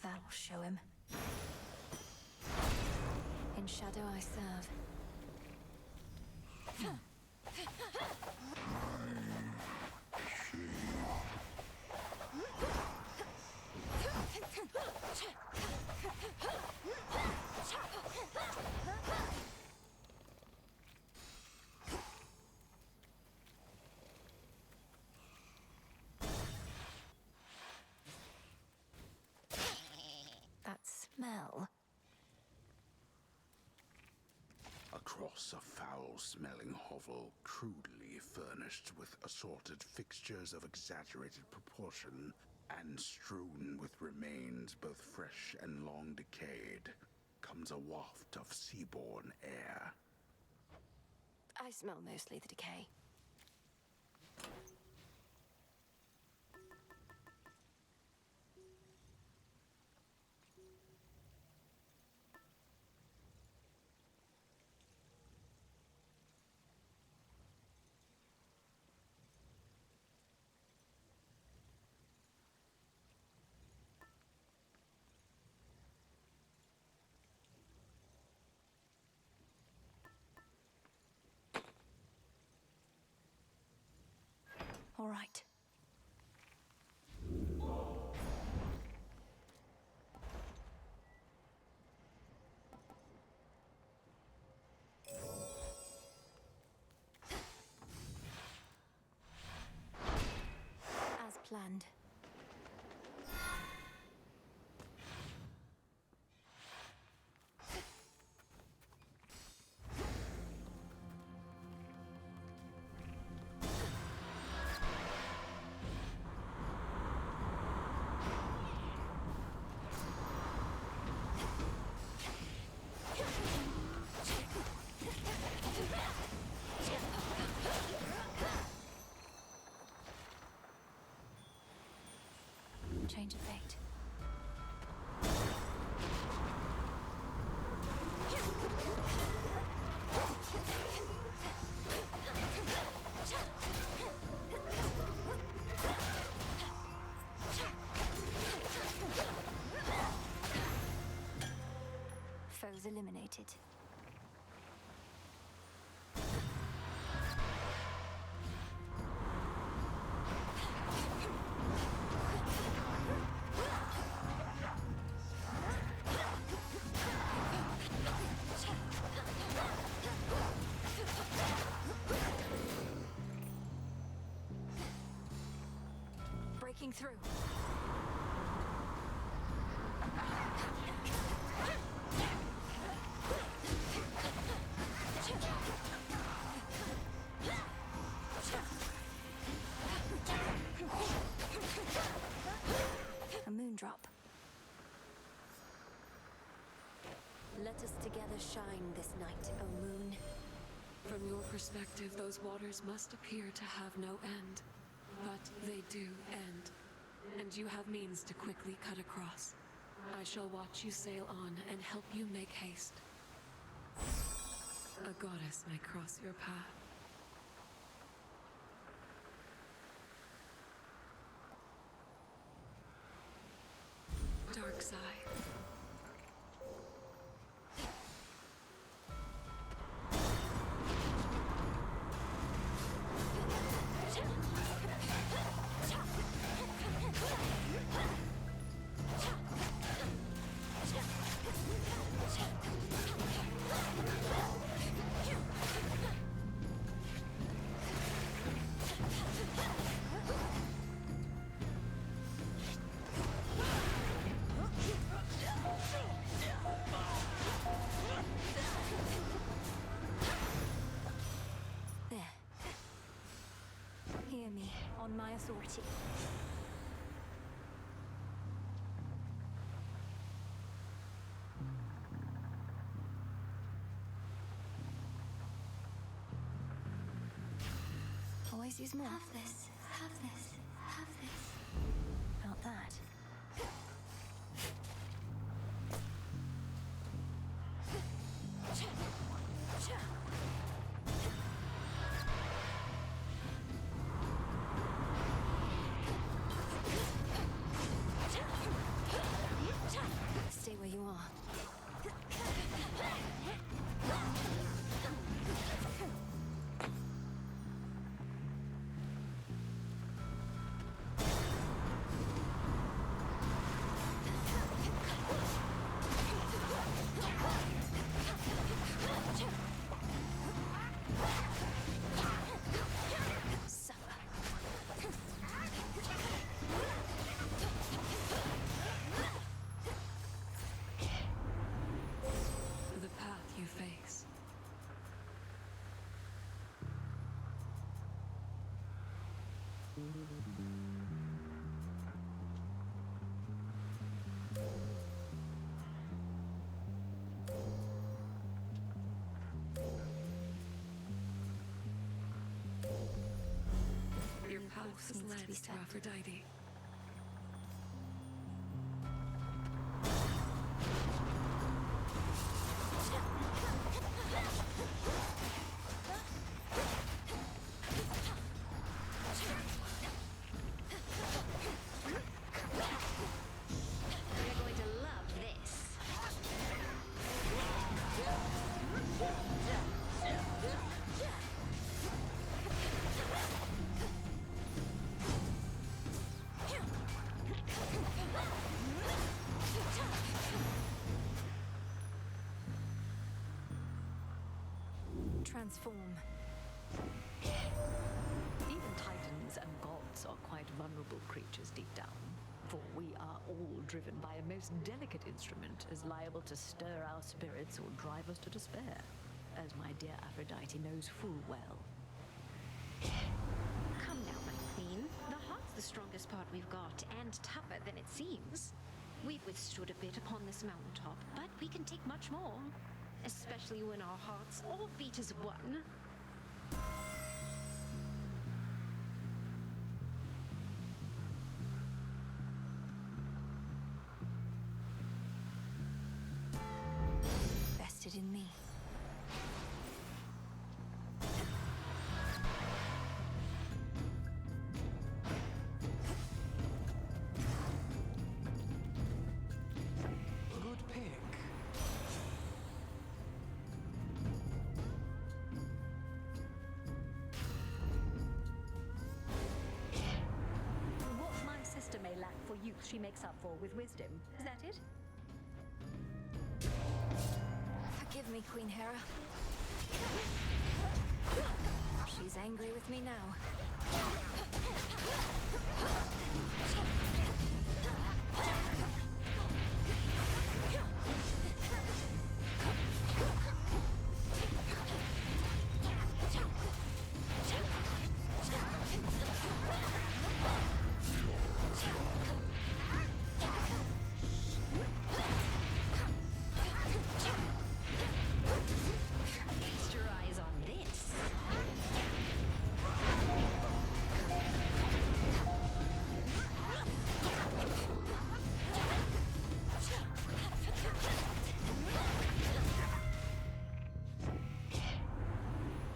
That'll show him. In shadow I serve. That smell. Across a foul-smelling hovel, crudely furnished with assorted fixtures of exaggerated proportion, and strewn with remains both fresh and long decayed, comes a waft of seaborne air. I smell mostly the decay. All right. As planned. change of fate. Foes eliminated. Breaking through. A moondrop. Let us together shine this night, O moon. From your perspective, those waters must appear to have no end. But they do end. And you have means to quickly cut across. I shall watch you sail on and help you make haste. A goddess may cross your path. Dark side. Hear me, on my authority. Always use more. Have this, have this, have this. About that. Stay where you are. The path you face. Your path has led to Aphrodite. You're going to love this. Transform. Even titans and gods are quite vulnerable creatures deep down. For we are all driven by a most delicate instrument as liable to stir our spirits or drive us to despair, as my dear Aphrodite knows full well. Come now, my queen. The heart's the strongest part we've got, and tougher than it seems. We've withstood a bit upon this mountaintop, but we can take much more. Especially when our hearts all beat as one. interested in me. Good pick. What my sister may lack for youth, she makes up for with wisdom. Is that it? Forgive me, Queen Hera. She's angry with me now. Feast your eyes on this.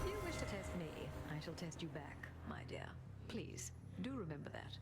You wish to test me. I shall test you back, my dear. Please, do remember that.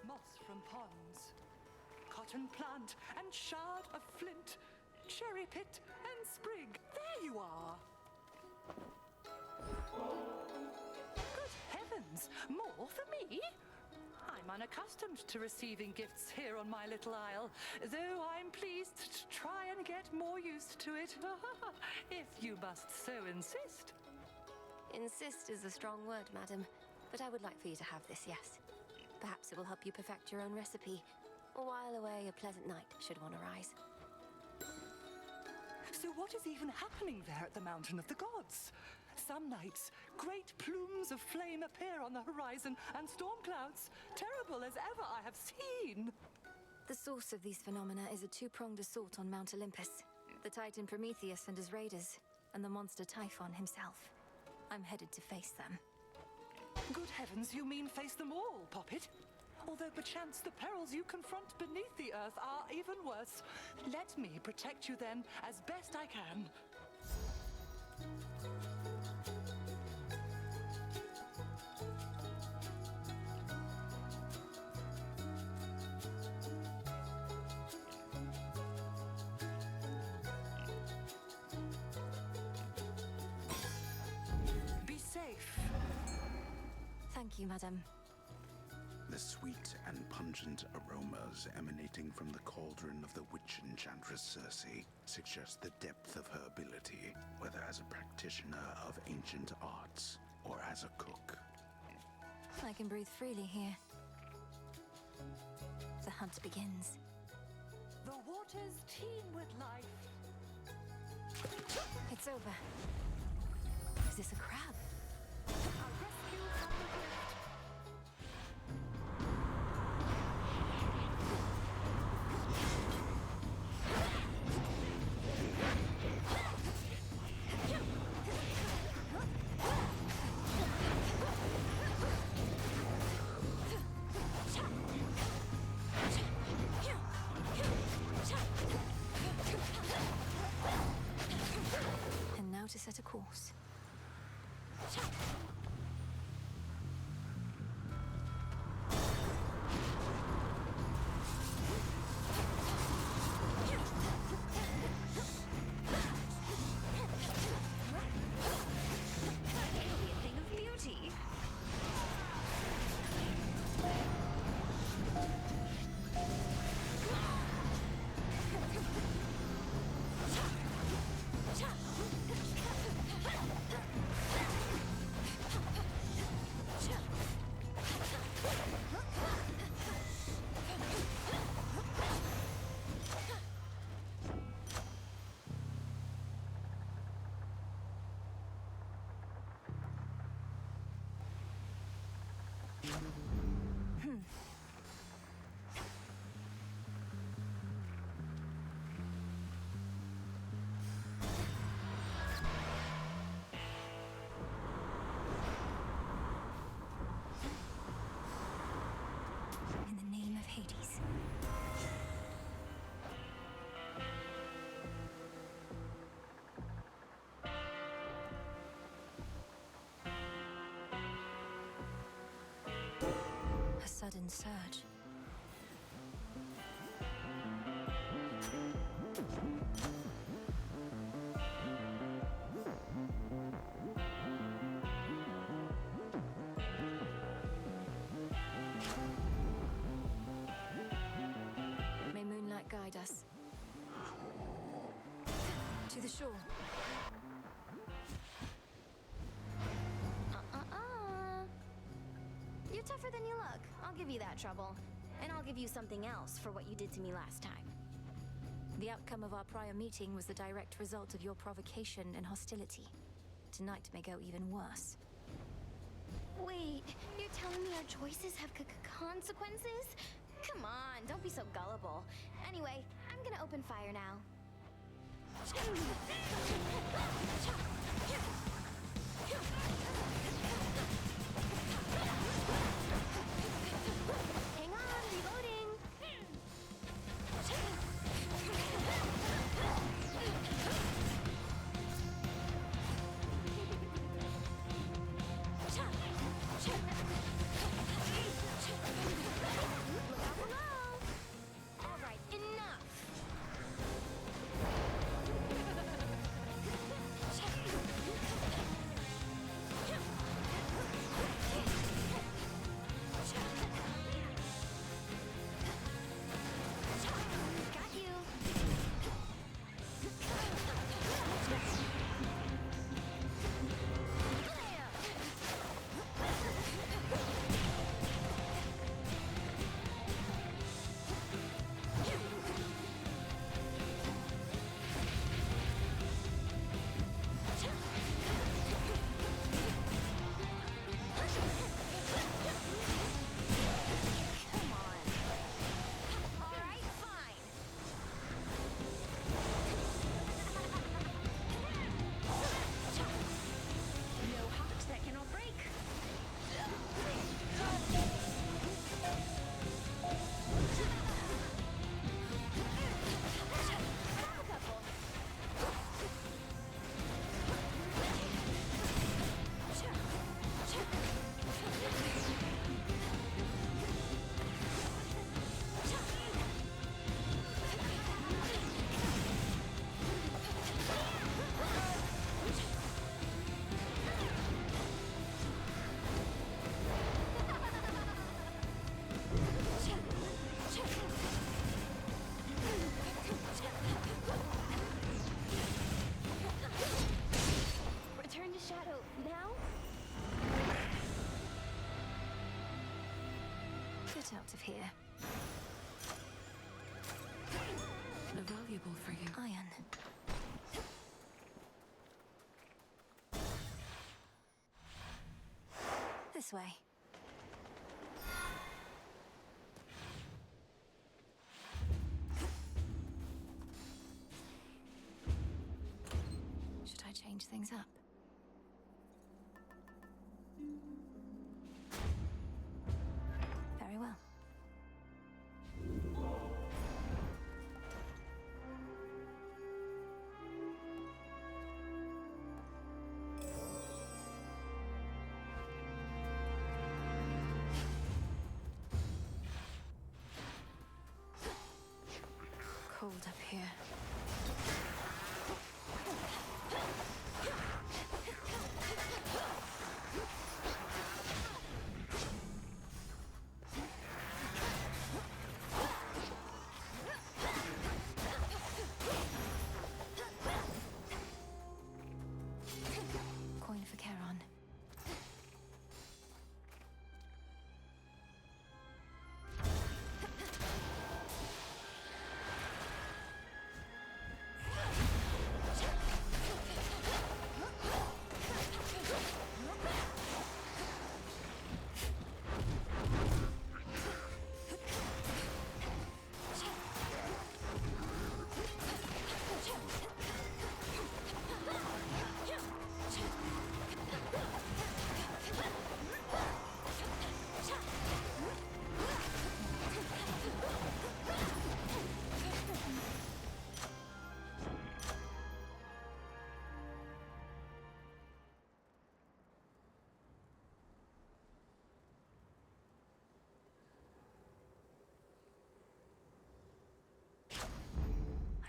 Moss from ponds, cotton plant and shard of flint, cherry pit and sprig. There you are. Good heavens, more for me? I'm unaccustomed to receiving gifts here on my little isle, though I'm pleased to try and get more used to it, if you must so insist. Insist is a strong word, madam, but I would like for you to have this, yes. Perhaps it will help you perfect your own recipe, or while away a pleasant night should one arise. So what is even happening there at the Mountain of the Gods? Some nights, great plumes of flame appear on the horizon, and storm clouds, terrible as ever I have seen. The source of these phenomena is a two-pronged assault on Mount Olympus. The Titan Prometheus and his raiders, and the monster Typhon himself. I'm headed to face them. Good heavens, you mean face them all, Poppet? Although perchance the perils you confront beneath the earth are even worse. Let me protect you then, as best I can. Be safe. Thank you, madam. The sweet and pungent aromas emanating from the cauldron of the witch enchantress Circe suggest the depth of her ability, whether as a practitioner of ancient arts or as a cook. I can breathe freely here. The hunt begins. The waters teem with life. It's over. Is this a crab? A rescue from the rift. And now to set a In the name of Hades. A sudden surge. May moonlight guide us. To the shore. You're tougher than you look. I'll give you that trouble. And I'll give you something else for what you did to me last time. The outcome of our prior meeting was the direct result of your provocation and hostility. Tonight may go even worse. Wait, you're telling me our choices have consequences? Come on, don't be so gullible. Anyway, I'm gonna open fire now. Hang on, reloading. Look out below. All right, enough. Got you. Come on. All right, fine. No heart that cannot break. Return to shadow now? Get out of here. Valuable for you. Iron. This way. Should I change things up? Very well. Cold up here. Coin for Charon.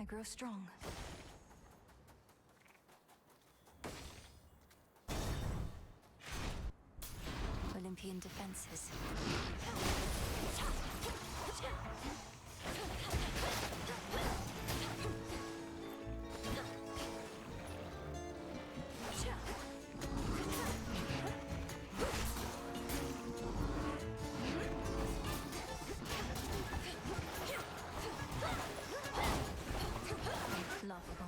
grow strong. Olympian defenses. Laughable.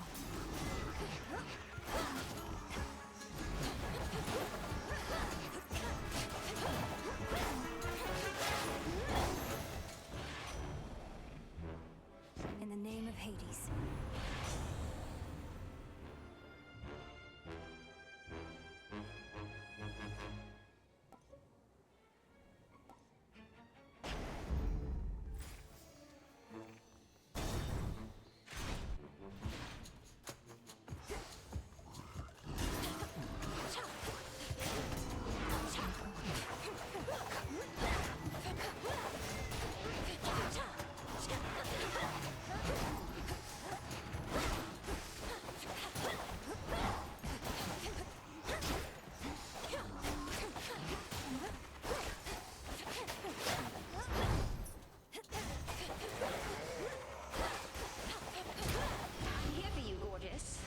In the name of Hades. I'm here for you, gorgeous.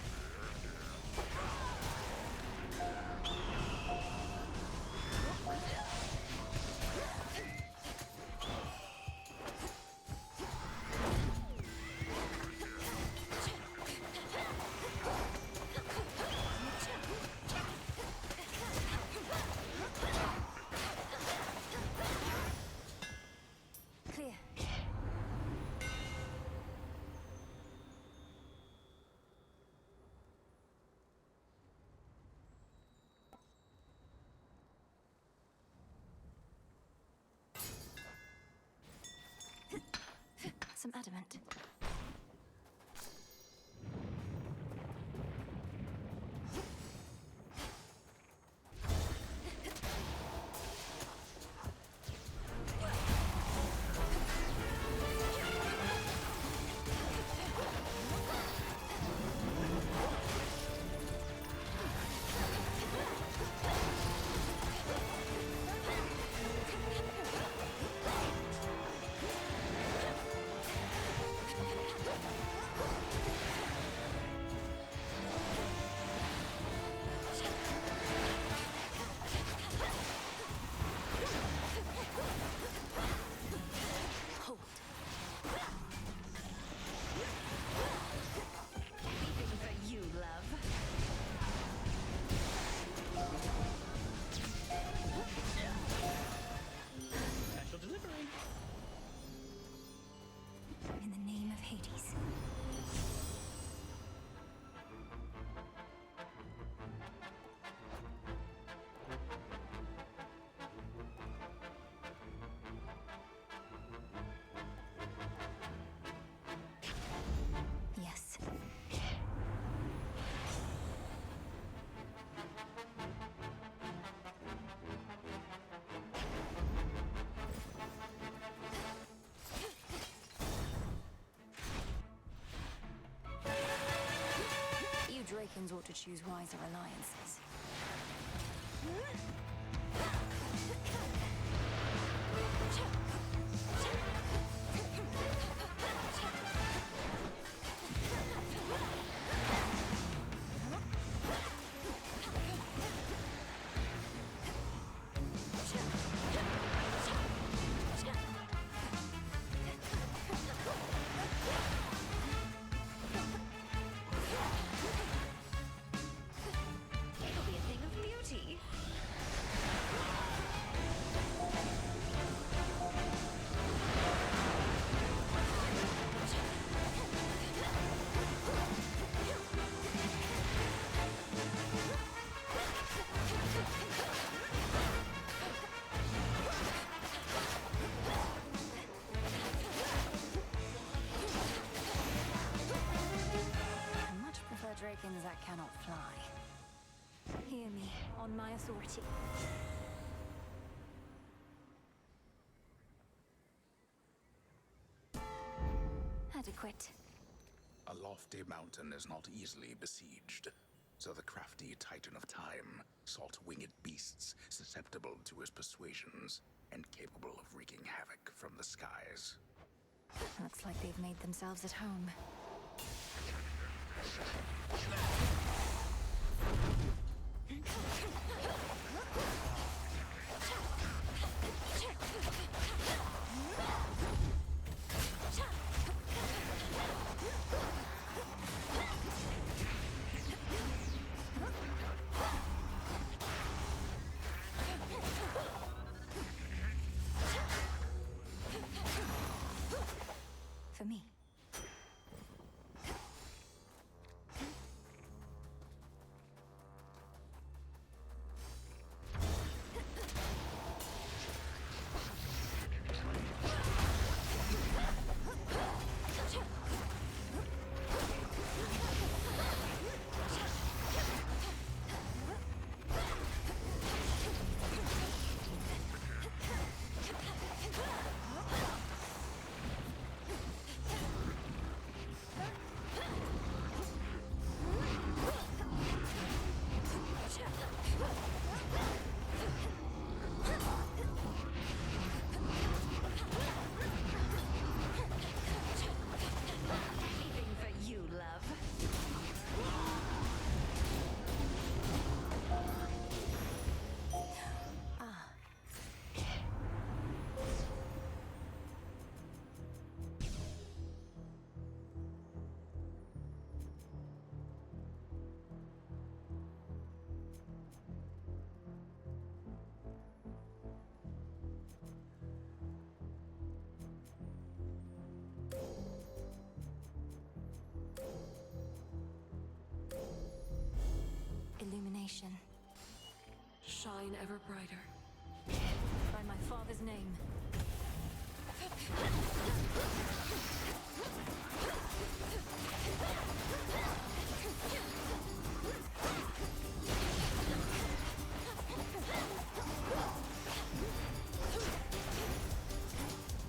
Clear. Some adamant. Hold. Anything for you, love. Special delivery. In the name of Hades. Yes. You Drakens ought to choose wiser alliances. It'll be a thing of beauty. I much prefer Drakens that cannot fly. Hear me, on my authority. Adequate. A lofty mountain is not easily besieged, so the crafty Titan of Time sought winged beasts susceptible to his persuasions and capable of wreaking havoc from the skies. Looks like they've made themselves at home. For me. Anything for you, love. Illumination. Shine ever brighter. By my father's name.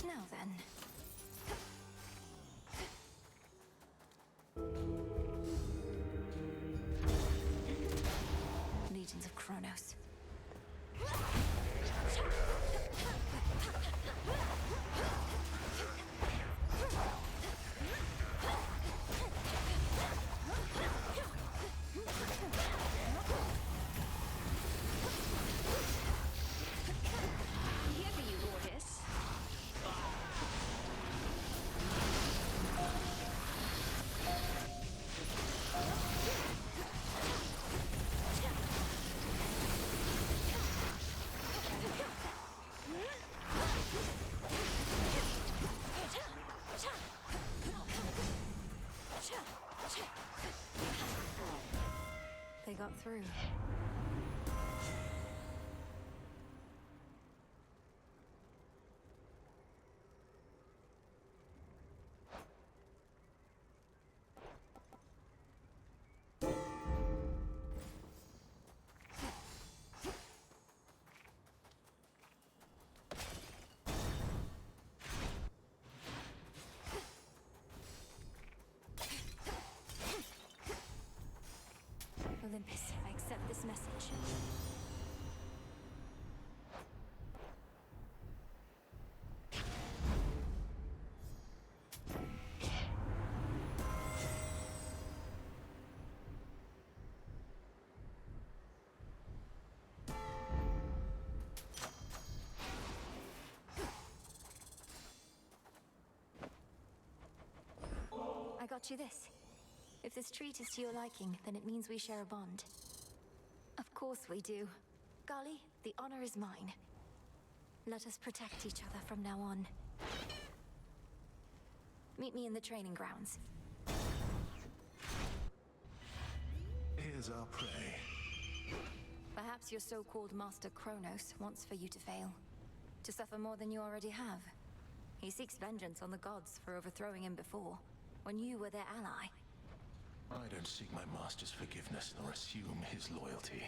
Now then. Legions of Kronos. Here for you, Gortys. They got through. Olympus, I accept this message. I got you this. If this treat is to your liking, then it means we share a bond. Of course we do. Golly, the honor is mine. Let us protect each other from now on. Meet me in the training grounds. Here's our prey. Perhaps your so-called Master Kronos wants for you to fail. To suffer more than you already have. He seeks vengeance on the gods for overthrowing him before, when you were their ally. I don't seek my master's forgiveness nor assume his loyalty.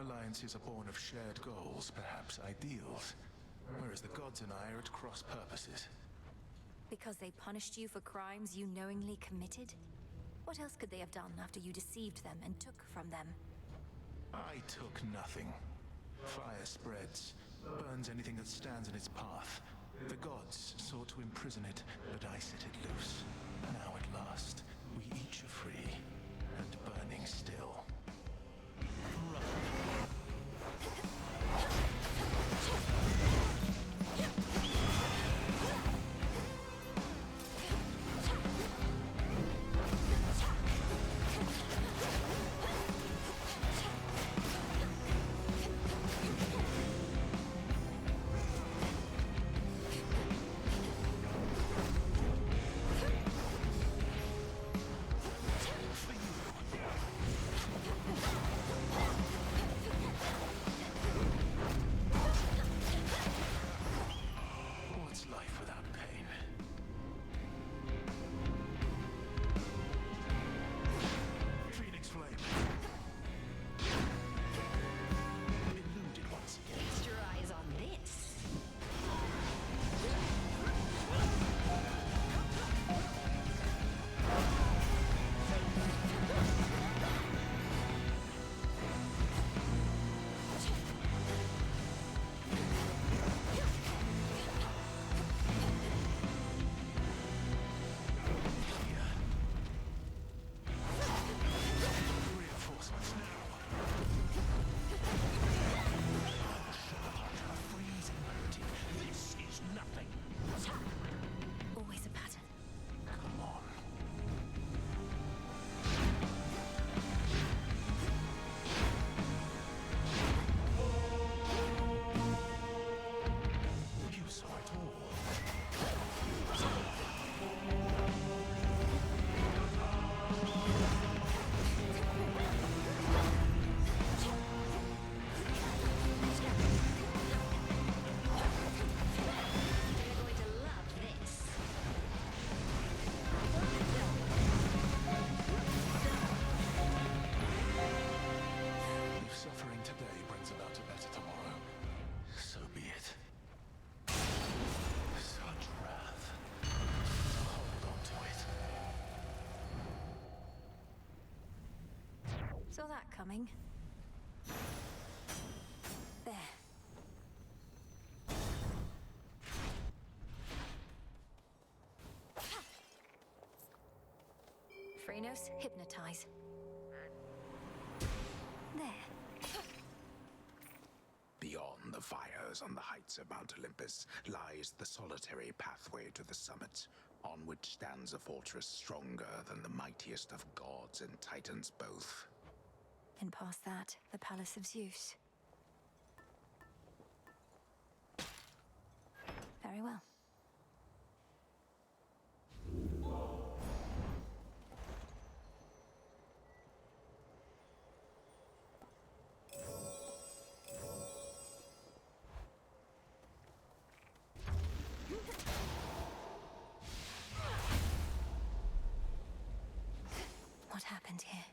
Alliances are born of shared goals, perhaps ideals, whereas the gods and I are at cross purposes. Because they punished you for crimes you knowingly committed? What else could they have done after you deceived them and took from them? I took nothing. Fire spreads, burns anything that stands in its path. The gods sought to imprison it, but I set it loose. Now at last, we each are free, and burning still. Saw that coming. There. Phrenos, hypnotize. There. Beyond the fires on the heights of Mount Olympus lies the solitary pathway to the summit, on which stands a fortress stronger than the mightiest of gods and titans both. And past that, the Palace of Zeus. Very well. What happened here?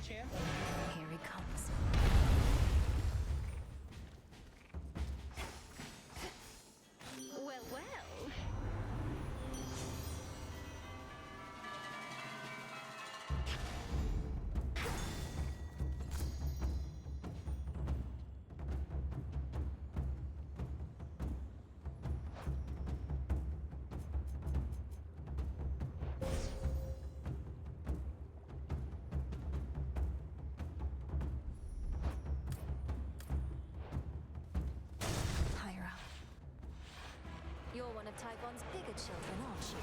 Here he comes. Well, well. Hyra. You're one of Typhon's bigger children, aren't you?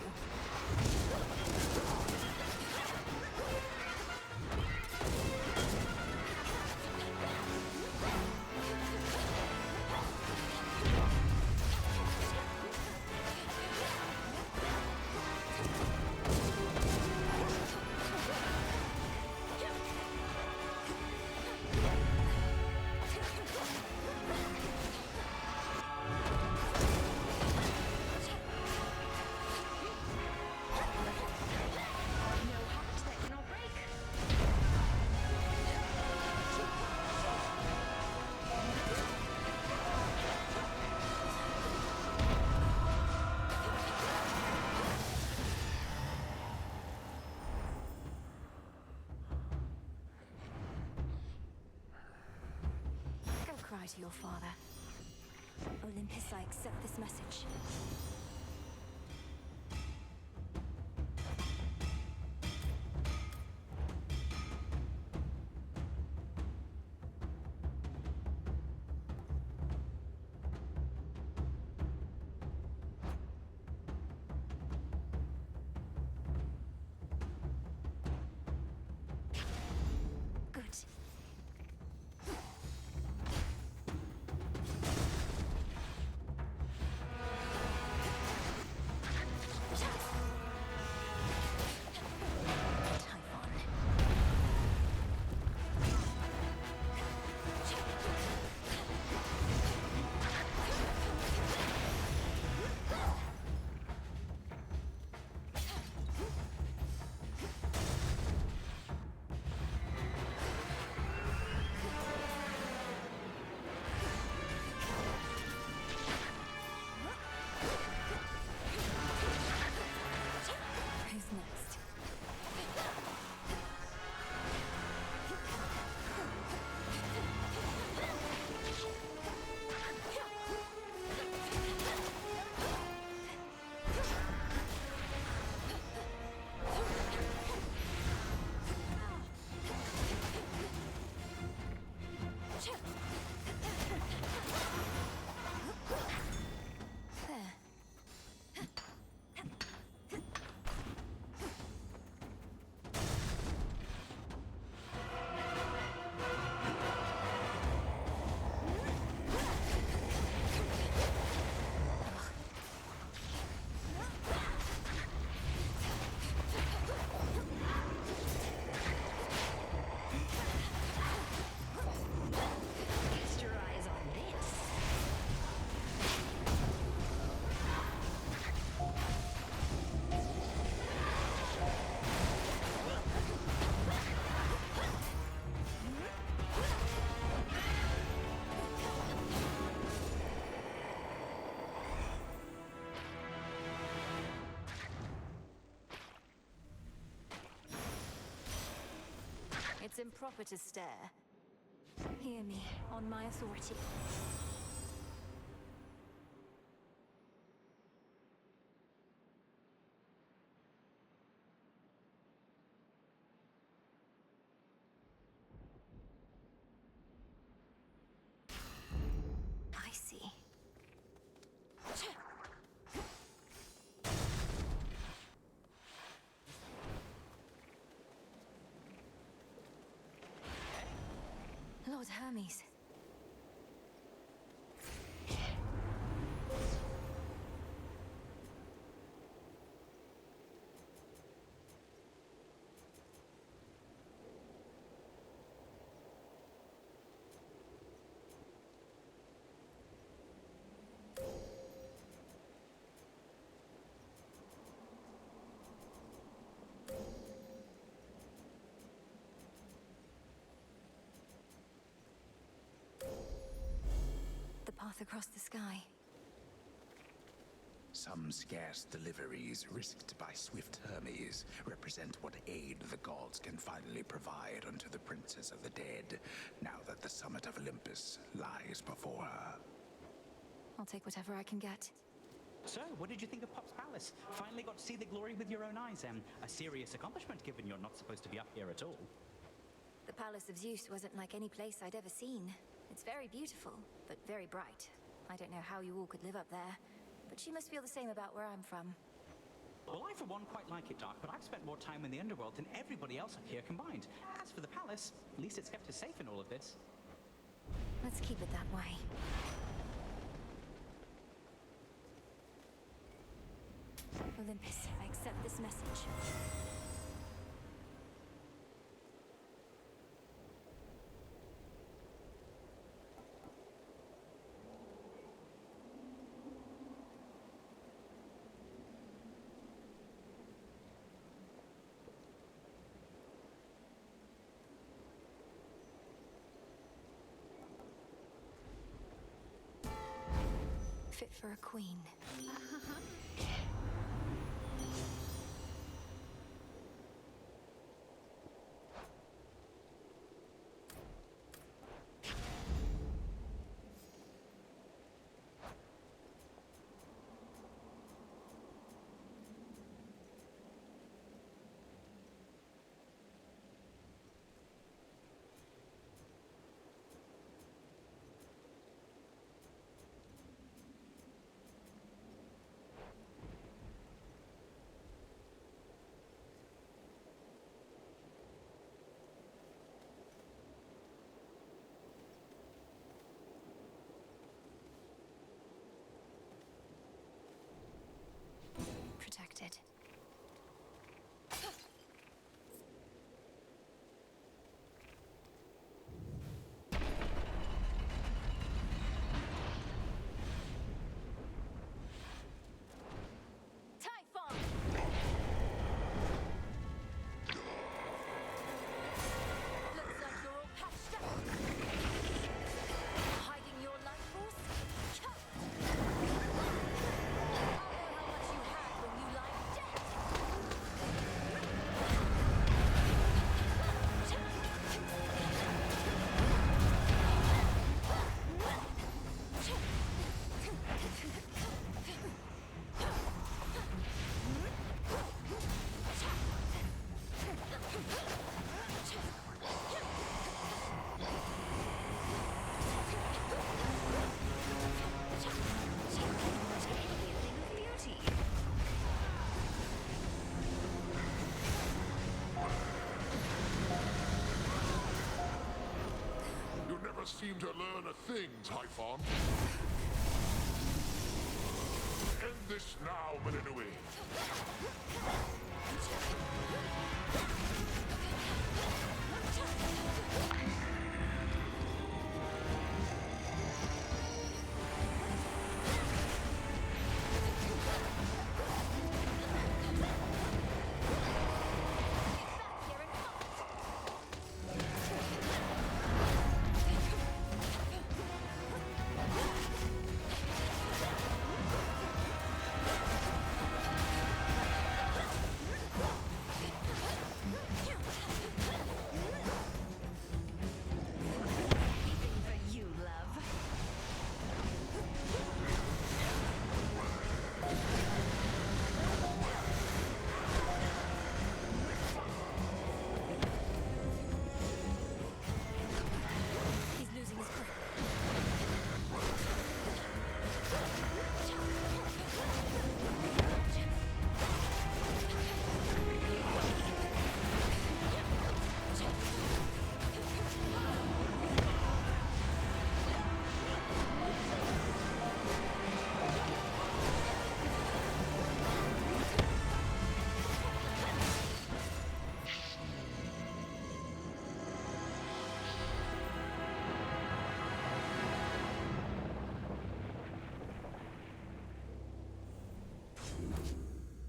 cry to your father. Olympus, I accept this message. It's improper to stare. Hear me, on my authority. I see. Lord Hermes. The path across the sky. Some scarce deliveries risked by swift Hermes represent what aid the gods can finally provide unto the Princess of the Dead, now that the summit of Olympus lies before her. I'll take whatever I can get. So, what did you think of Pop's Palace? Finally got to see the glory with your own eyes, a serious accomplishment given you're not supposed to be up here at all. The Palace of Zeus wasn't like any place I'd ever seen. It's very beautiful, but very bright. I don't know how you all could live up there, but you must feel the same about where I'm from. Well, I for one quite like it, Dark, but I've spent more time in the underworld than everybody else up here combined. As for the palace, at least it's kept us safe in all of this. Let's keep it that way. Olympus, I accept this message. Fit for a queen. seem to learn a thing, Typhon. End this now, Melinui. For you, love. He's losing his grip.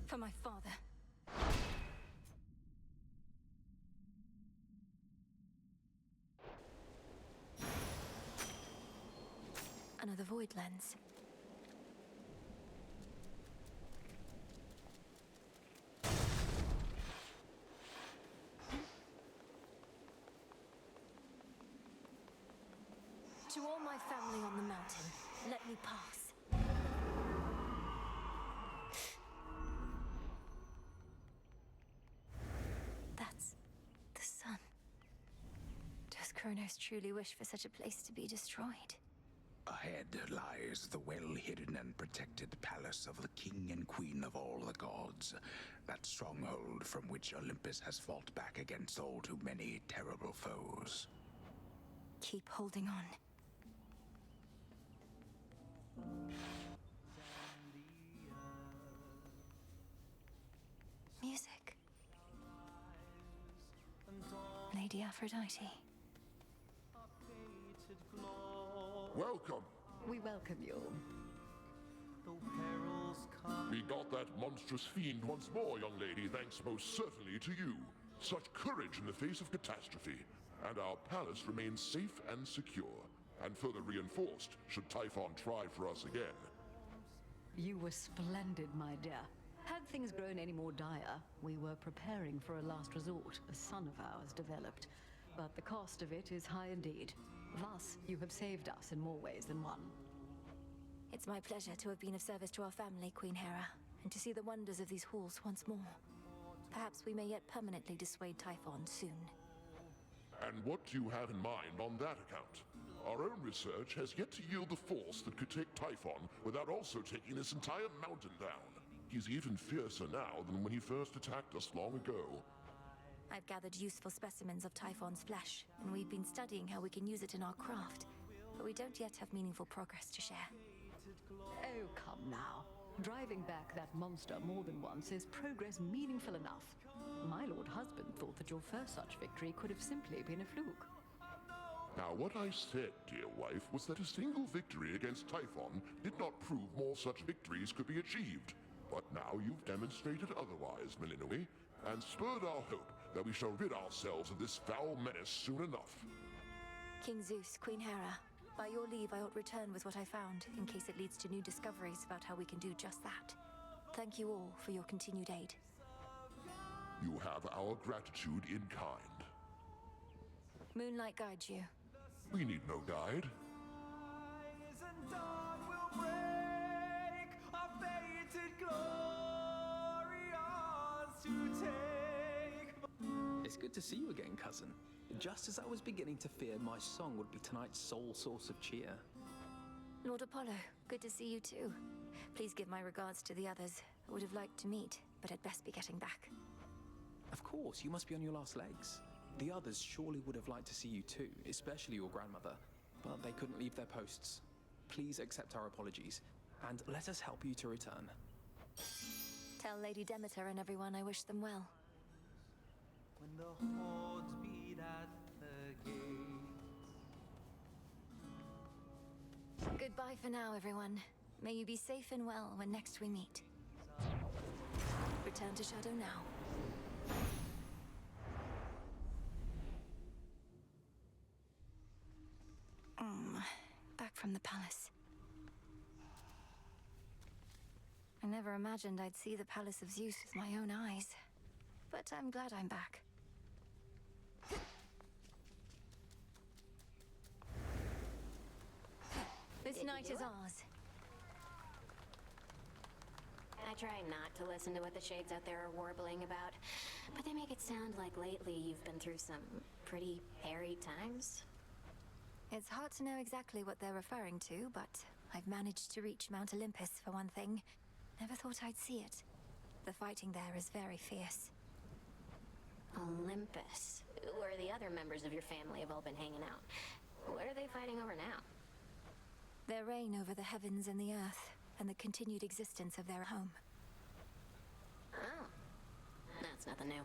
For my father. Another void lens. To all my family on the mountain, let me pass. That's the sun. Does Kronos truly wish for such a place to be destroyed? Ahead lies the well-hidden and protected palace of the king and queen of all the gods. That stronghold from which Olympus has fought back against all too many terrible foes. Keep holding on. Music. Lady Aphrodite. Welcome. We welcome you. We got that monstrous fiend once more, young lady, thanks most certainly to you. Such courage in the face of catastrophe. And our palace remains safe and secure, and further reinforced should Typhon try for us again. You were splendid, my dear. Had things grown any more dire, we were preparing for a last resort a son of ours developed. But the cost of it is high indeed. Thus, you have saved us in more ways than one. It's my pleasure to have been of service to our family, Queen Hera, and to see the wonders of these halls once more. Perhaps we may yet permanently dissuade Typhon soon. And what do you have in mind on that account? Our own research has yet to yield the force that could take Typhon without also taking this entire mountain down. He's even fiercer now than when he first attacked us long ago. I've gathered useful specimens of Typhon's flesh, and we've been studying how we can use it in our craft. But we don't yet have meaningful progress to share. Oh, come now. Driving back that monster more than once is progress meaningful enough. My lord husband thought that your first such victory could have simply been a fluke. Now, what I said, dear wife, was that a single victory against Typhon did not prove more such victories could be achieved. But now you've demonstrated otherwise, Melinui, and spurred our hope that we shall rid ourselves of this foul menace soon enough. King Zeus, Queen Hera, by your leave I ought return with what I found, in case it leads to new discoveries about how we can do just that. Thank you all for your continued aid. You have our gratitude in kind. Moonlight guides you. We need no guide. It's good to see you again, cousin. Just as I was beginning to fear my song would be tonight's sole source of cheer. Lord Apollo, good to see you too. Please give my regards to the others. I would have liked to meet, but I'd best be getting back. Of course, you must be on your last legs. The others surely would have liked to see you too, especially your grandmother. but they couldn't leave their posts. Please accept our apologies, and let us help you to return. Tell Lady Demeter and everyone I wish them well. When the hordes beat at the gates. Goodbye for now, everyone. May you be safe and well when next we meet. Return to Shadow now. Back from the palace. I never imagined I'd see the Palace of Zeus with my own eyes. But I'm glad I'm back. This night is ours. I try not to listen to what the shades out there are warbling about, but they make it sound like lately you've been through some pretty hairy times. It's hard to know exactly what they're referring to, but I've managed to reach Mount Olympus for one thing. Never thought I'd see it. The fighting there is very fierce. Olympus? Where the other members of your family have all been hanging out. What are they fighting over now? Their reign over the heavens and the earth, and the continued existence of their home. Oh. That's nothing new.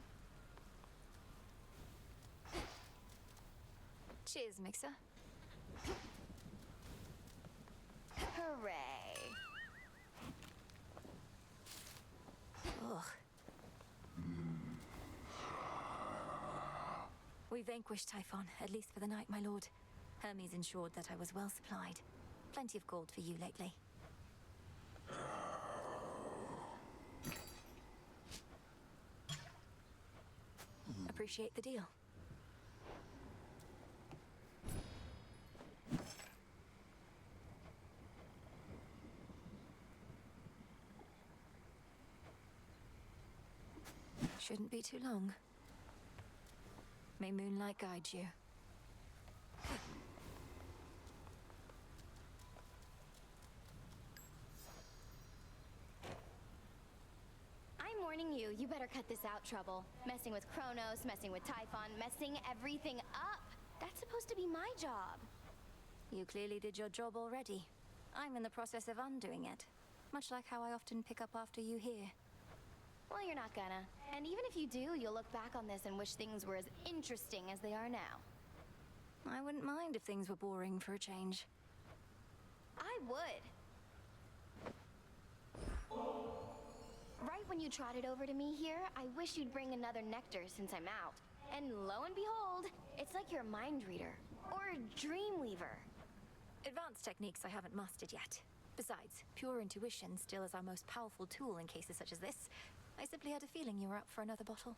Cheers, Mixer. Hooray. Ugh. We vanquished Typhon, at least for the night, my lord. Hermes ensured that I was well supplied. Plenty of gold for you lately. Appreciate the deal. Shouldn't be too long. May moonlight guide you. I'm warning you, you better cut this out, Trouble. Messing with Kronos, messing with Typhon, messing everything up. That's supposed to be my job. You clearly did your job already. I'm in the process of undoing it. Much like how I often pick up after you here. Well, you're not gonna. And even if you do, you'll look back on this and wish things were as interesting as they are now. I wouldn't mind if things were boring for a change. I would. Right when you trotted over to me here, I wish you'd bring another nectar since I'm out. And lo and behold, it's like you're a mind reader. Or a dream weaver. Advanced techniques I haven't mastered yet. Besides, pure intuition still is our most powerful tool in cases such as this. I simply had a feeling you were up for another bottle.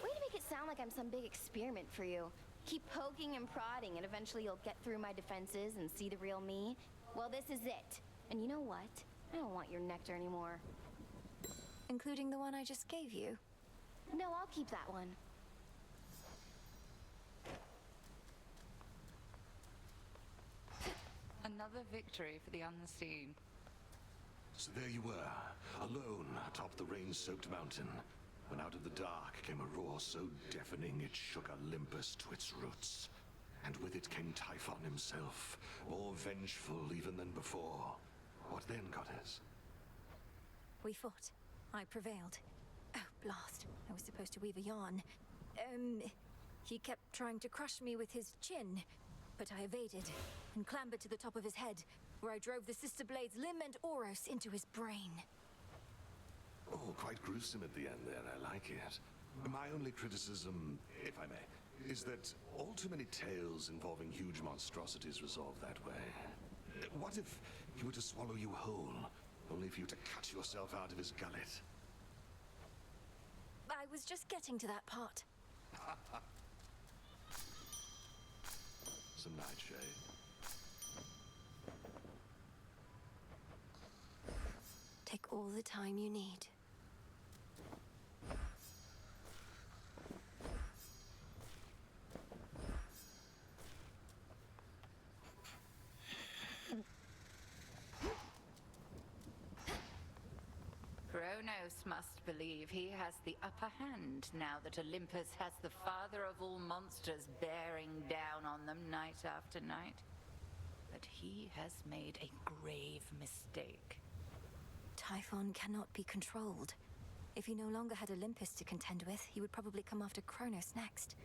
Way to make it sound like I'm some big experiment for you. Keep poking and prodding, and eventually you'll get through my defenses and see the real me. Well, this is it. And you know what? I don't want your nectar anymore. Including the one I just gave you? No, I'll keep that one. Another victory for the unseen. So there you were, alone atop the rain-soaked mountain, when out of the dark came a roar so deafening it shook Olympus to its roots. And with it came Typhon himself, more vengeful even than before. What then, goddess? We fought. I prevailed. Oh, blast. I was supposed to weave a yarn. He kept trying to crush me with his chin, but I evaded and clambered to the top of his head, where I drove the Sister Blades Lim and Oros into his brain. Oh, quite gruesome at the end there, I like it. My only criticism, if I may, is that all too many tales involving huge monstrosities resolve that way. What if he were to swallow you whole, only for you to cut yourself out of his gullet? I was just getting to that part. Some nightshade. Take all the time you need. Kronos must believe he has the upper hand now that Olympus has the father of all monsters bearing down on them night after night. but he has made a grave mistake. Typhon cannot be controlled. If he no longer had Olympus to contend with, he would probably come after Kronos next.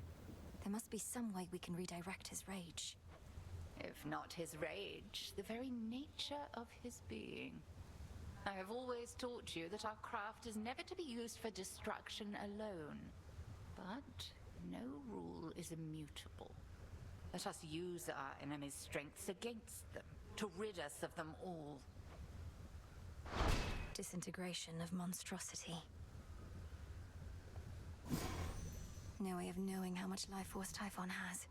There must be some way we can redirect his rage. If not his rage, the very nature of his being. I have always taught you that our craft is never to be used for destruction alone. But no rule is immutable. Let us use our enemy's strengths against them, to rid us of them all. Disintegration of monstrosity. No way of knowing how much life force Typhon has.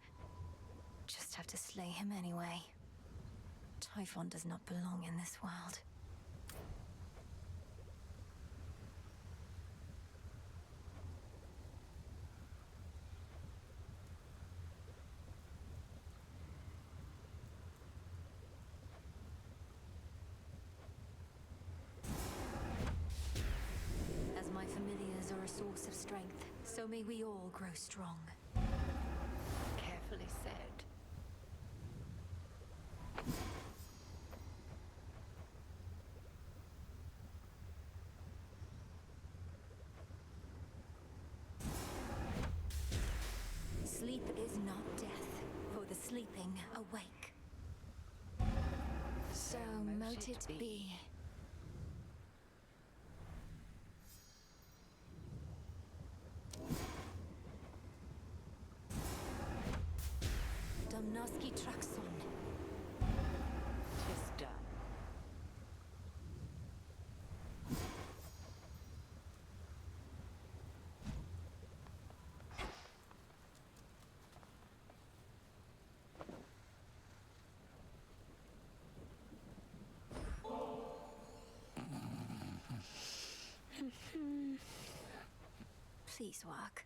Just have to slay him anyway. Typhon does not belong in this world. As my familiars are a source of strength, so may we all grow strong. Carefully said. Sleep is not death, for the sleeping awake. So mote it be. Domnoski Traxon. Tis done. Please work.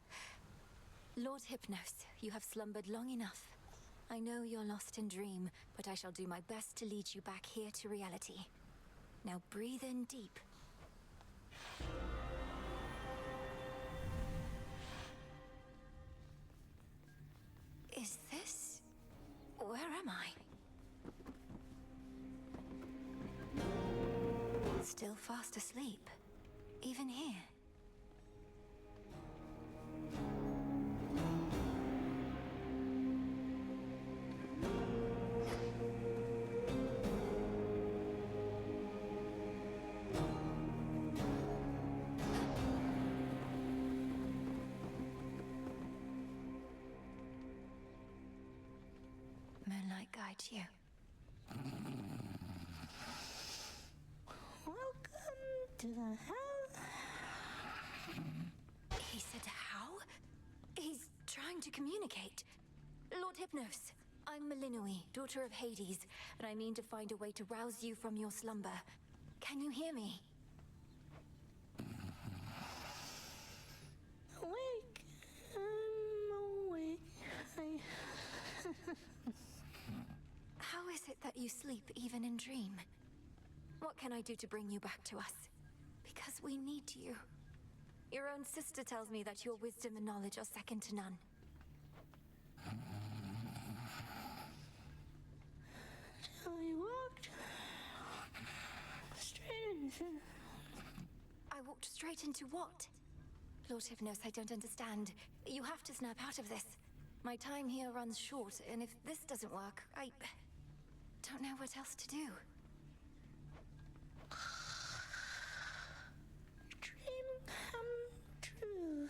Lord Hypnos, you have slumbered long enough. I know you're lost in dream, but I shall do my best to lead you back here to reality. Now breathe in deep. Is this... Where am I? Still fast asleep. Even here. Moonlight guides you. Welcome to the hell. He said how? He's trying to communicate. Lord Hypnos, I'm Melinoi, daughter of Hades, and I mean to find a way to rouse you from your slumber. Can you hear me? Awake. I'm awake. How is it that you sleep even in dream? What can I do to bring you back to us? Because we need you. Your own sister tells me that your wisdom and knowledge are second to none. I walked straight into... I walked straight into what? Lord Hypnos, I don't understand. You have to snap out of this. My time here runs short, and if this doesn't work, I don't know what else to do. Dream come true.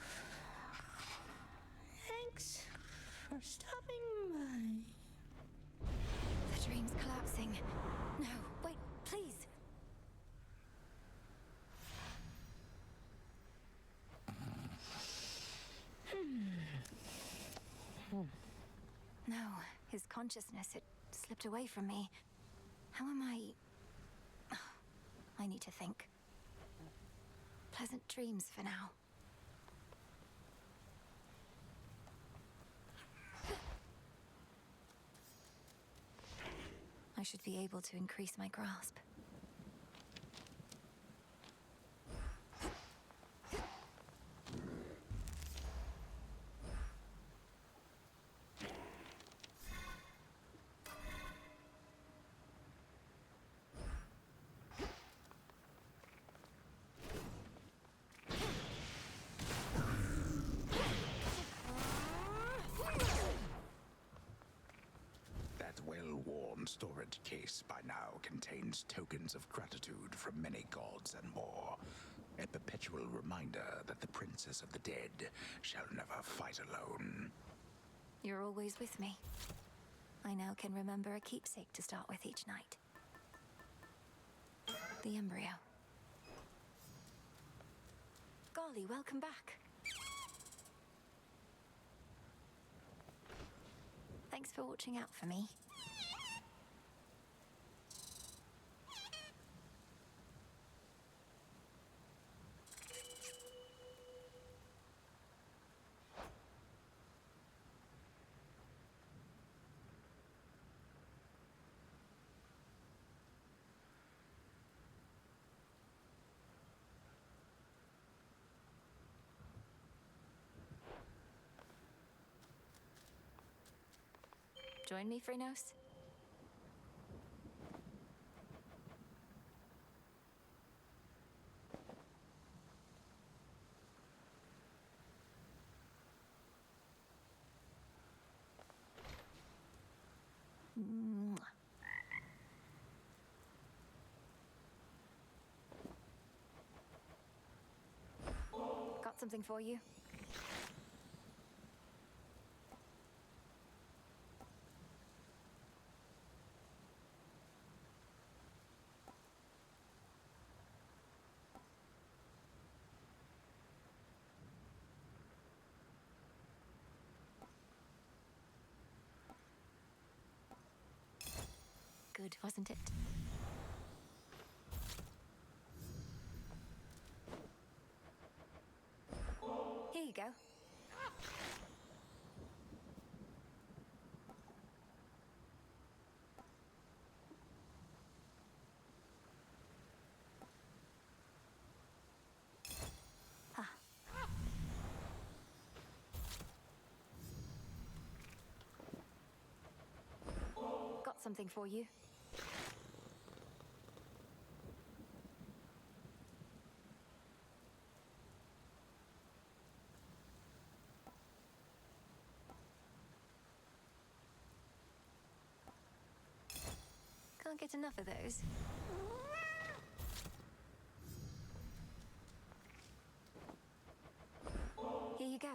Thanks for stopping by. The dream's collapsing. No, wait, please. No, his consciousness, it slipped away from me. How am I... I need to think. Pleasant dreams for now. I should be able to increase my grasp. storage case by now contains tokens of gratitude from many gods and more. A perpetual reminder that the Princess of the Dead shall never fight alone. You're always with me. I now can remember a keepsake to start with each night. The embryo. Golly, welcome back. Thanks for watching out for me. Join me, Phrynos? Mwah. Got something for you. Good, wasn't it? Here you go. Ah. Got something for you. Can't get enough of those. Here you go.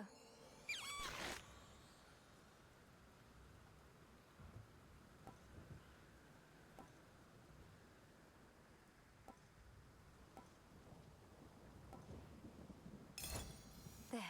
There.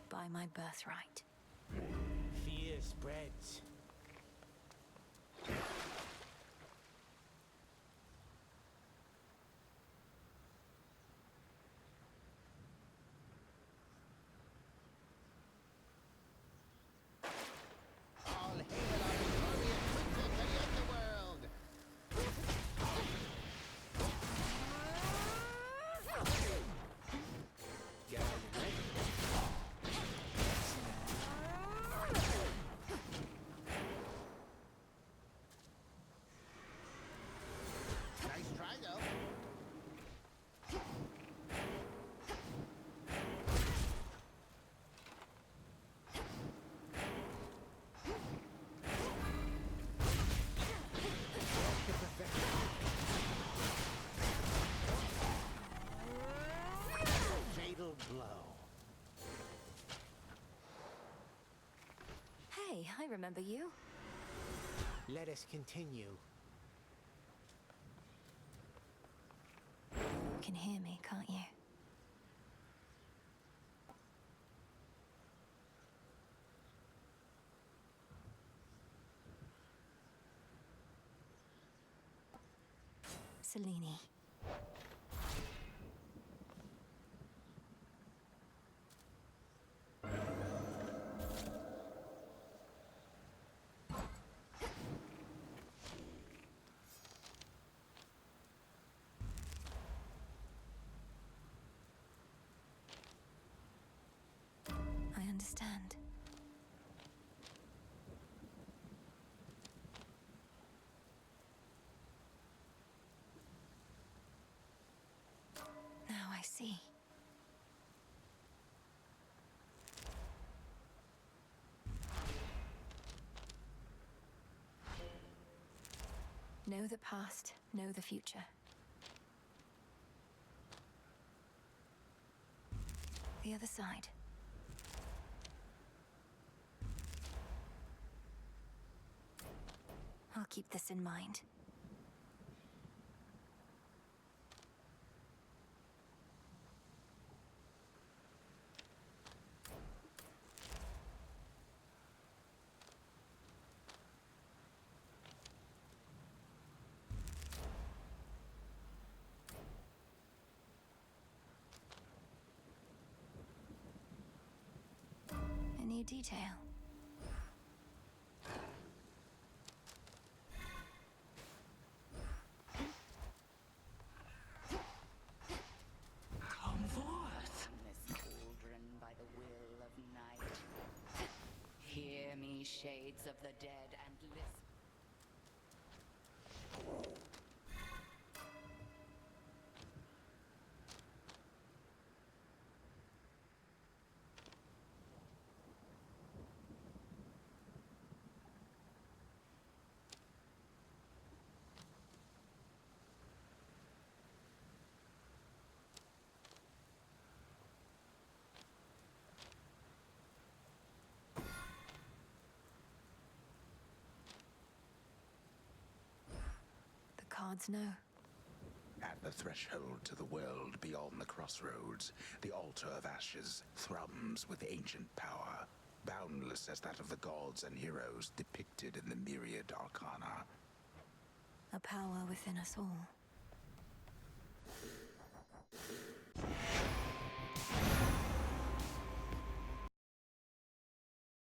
By my birthright. Fear spreads. All hail our glorious princess of the underworld! Get ready. Nice try, though. Fatal blow. Hey, I remember you. Let us continue. You can hear me, can't you? Selene. understand. Now I see. Know the past, know the future. The other side. I'll keep this in mind. A new detail. Come forth. This cauldron by the will of night. Hear me, shades of the dead, and listen. Cards know. At the threshold to the world beyond the crossroads, the altar of ashes thrums with ancient power, boundless as that of the gods and heroes depicted in the myriad arcana. A power within us all.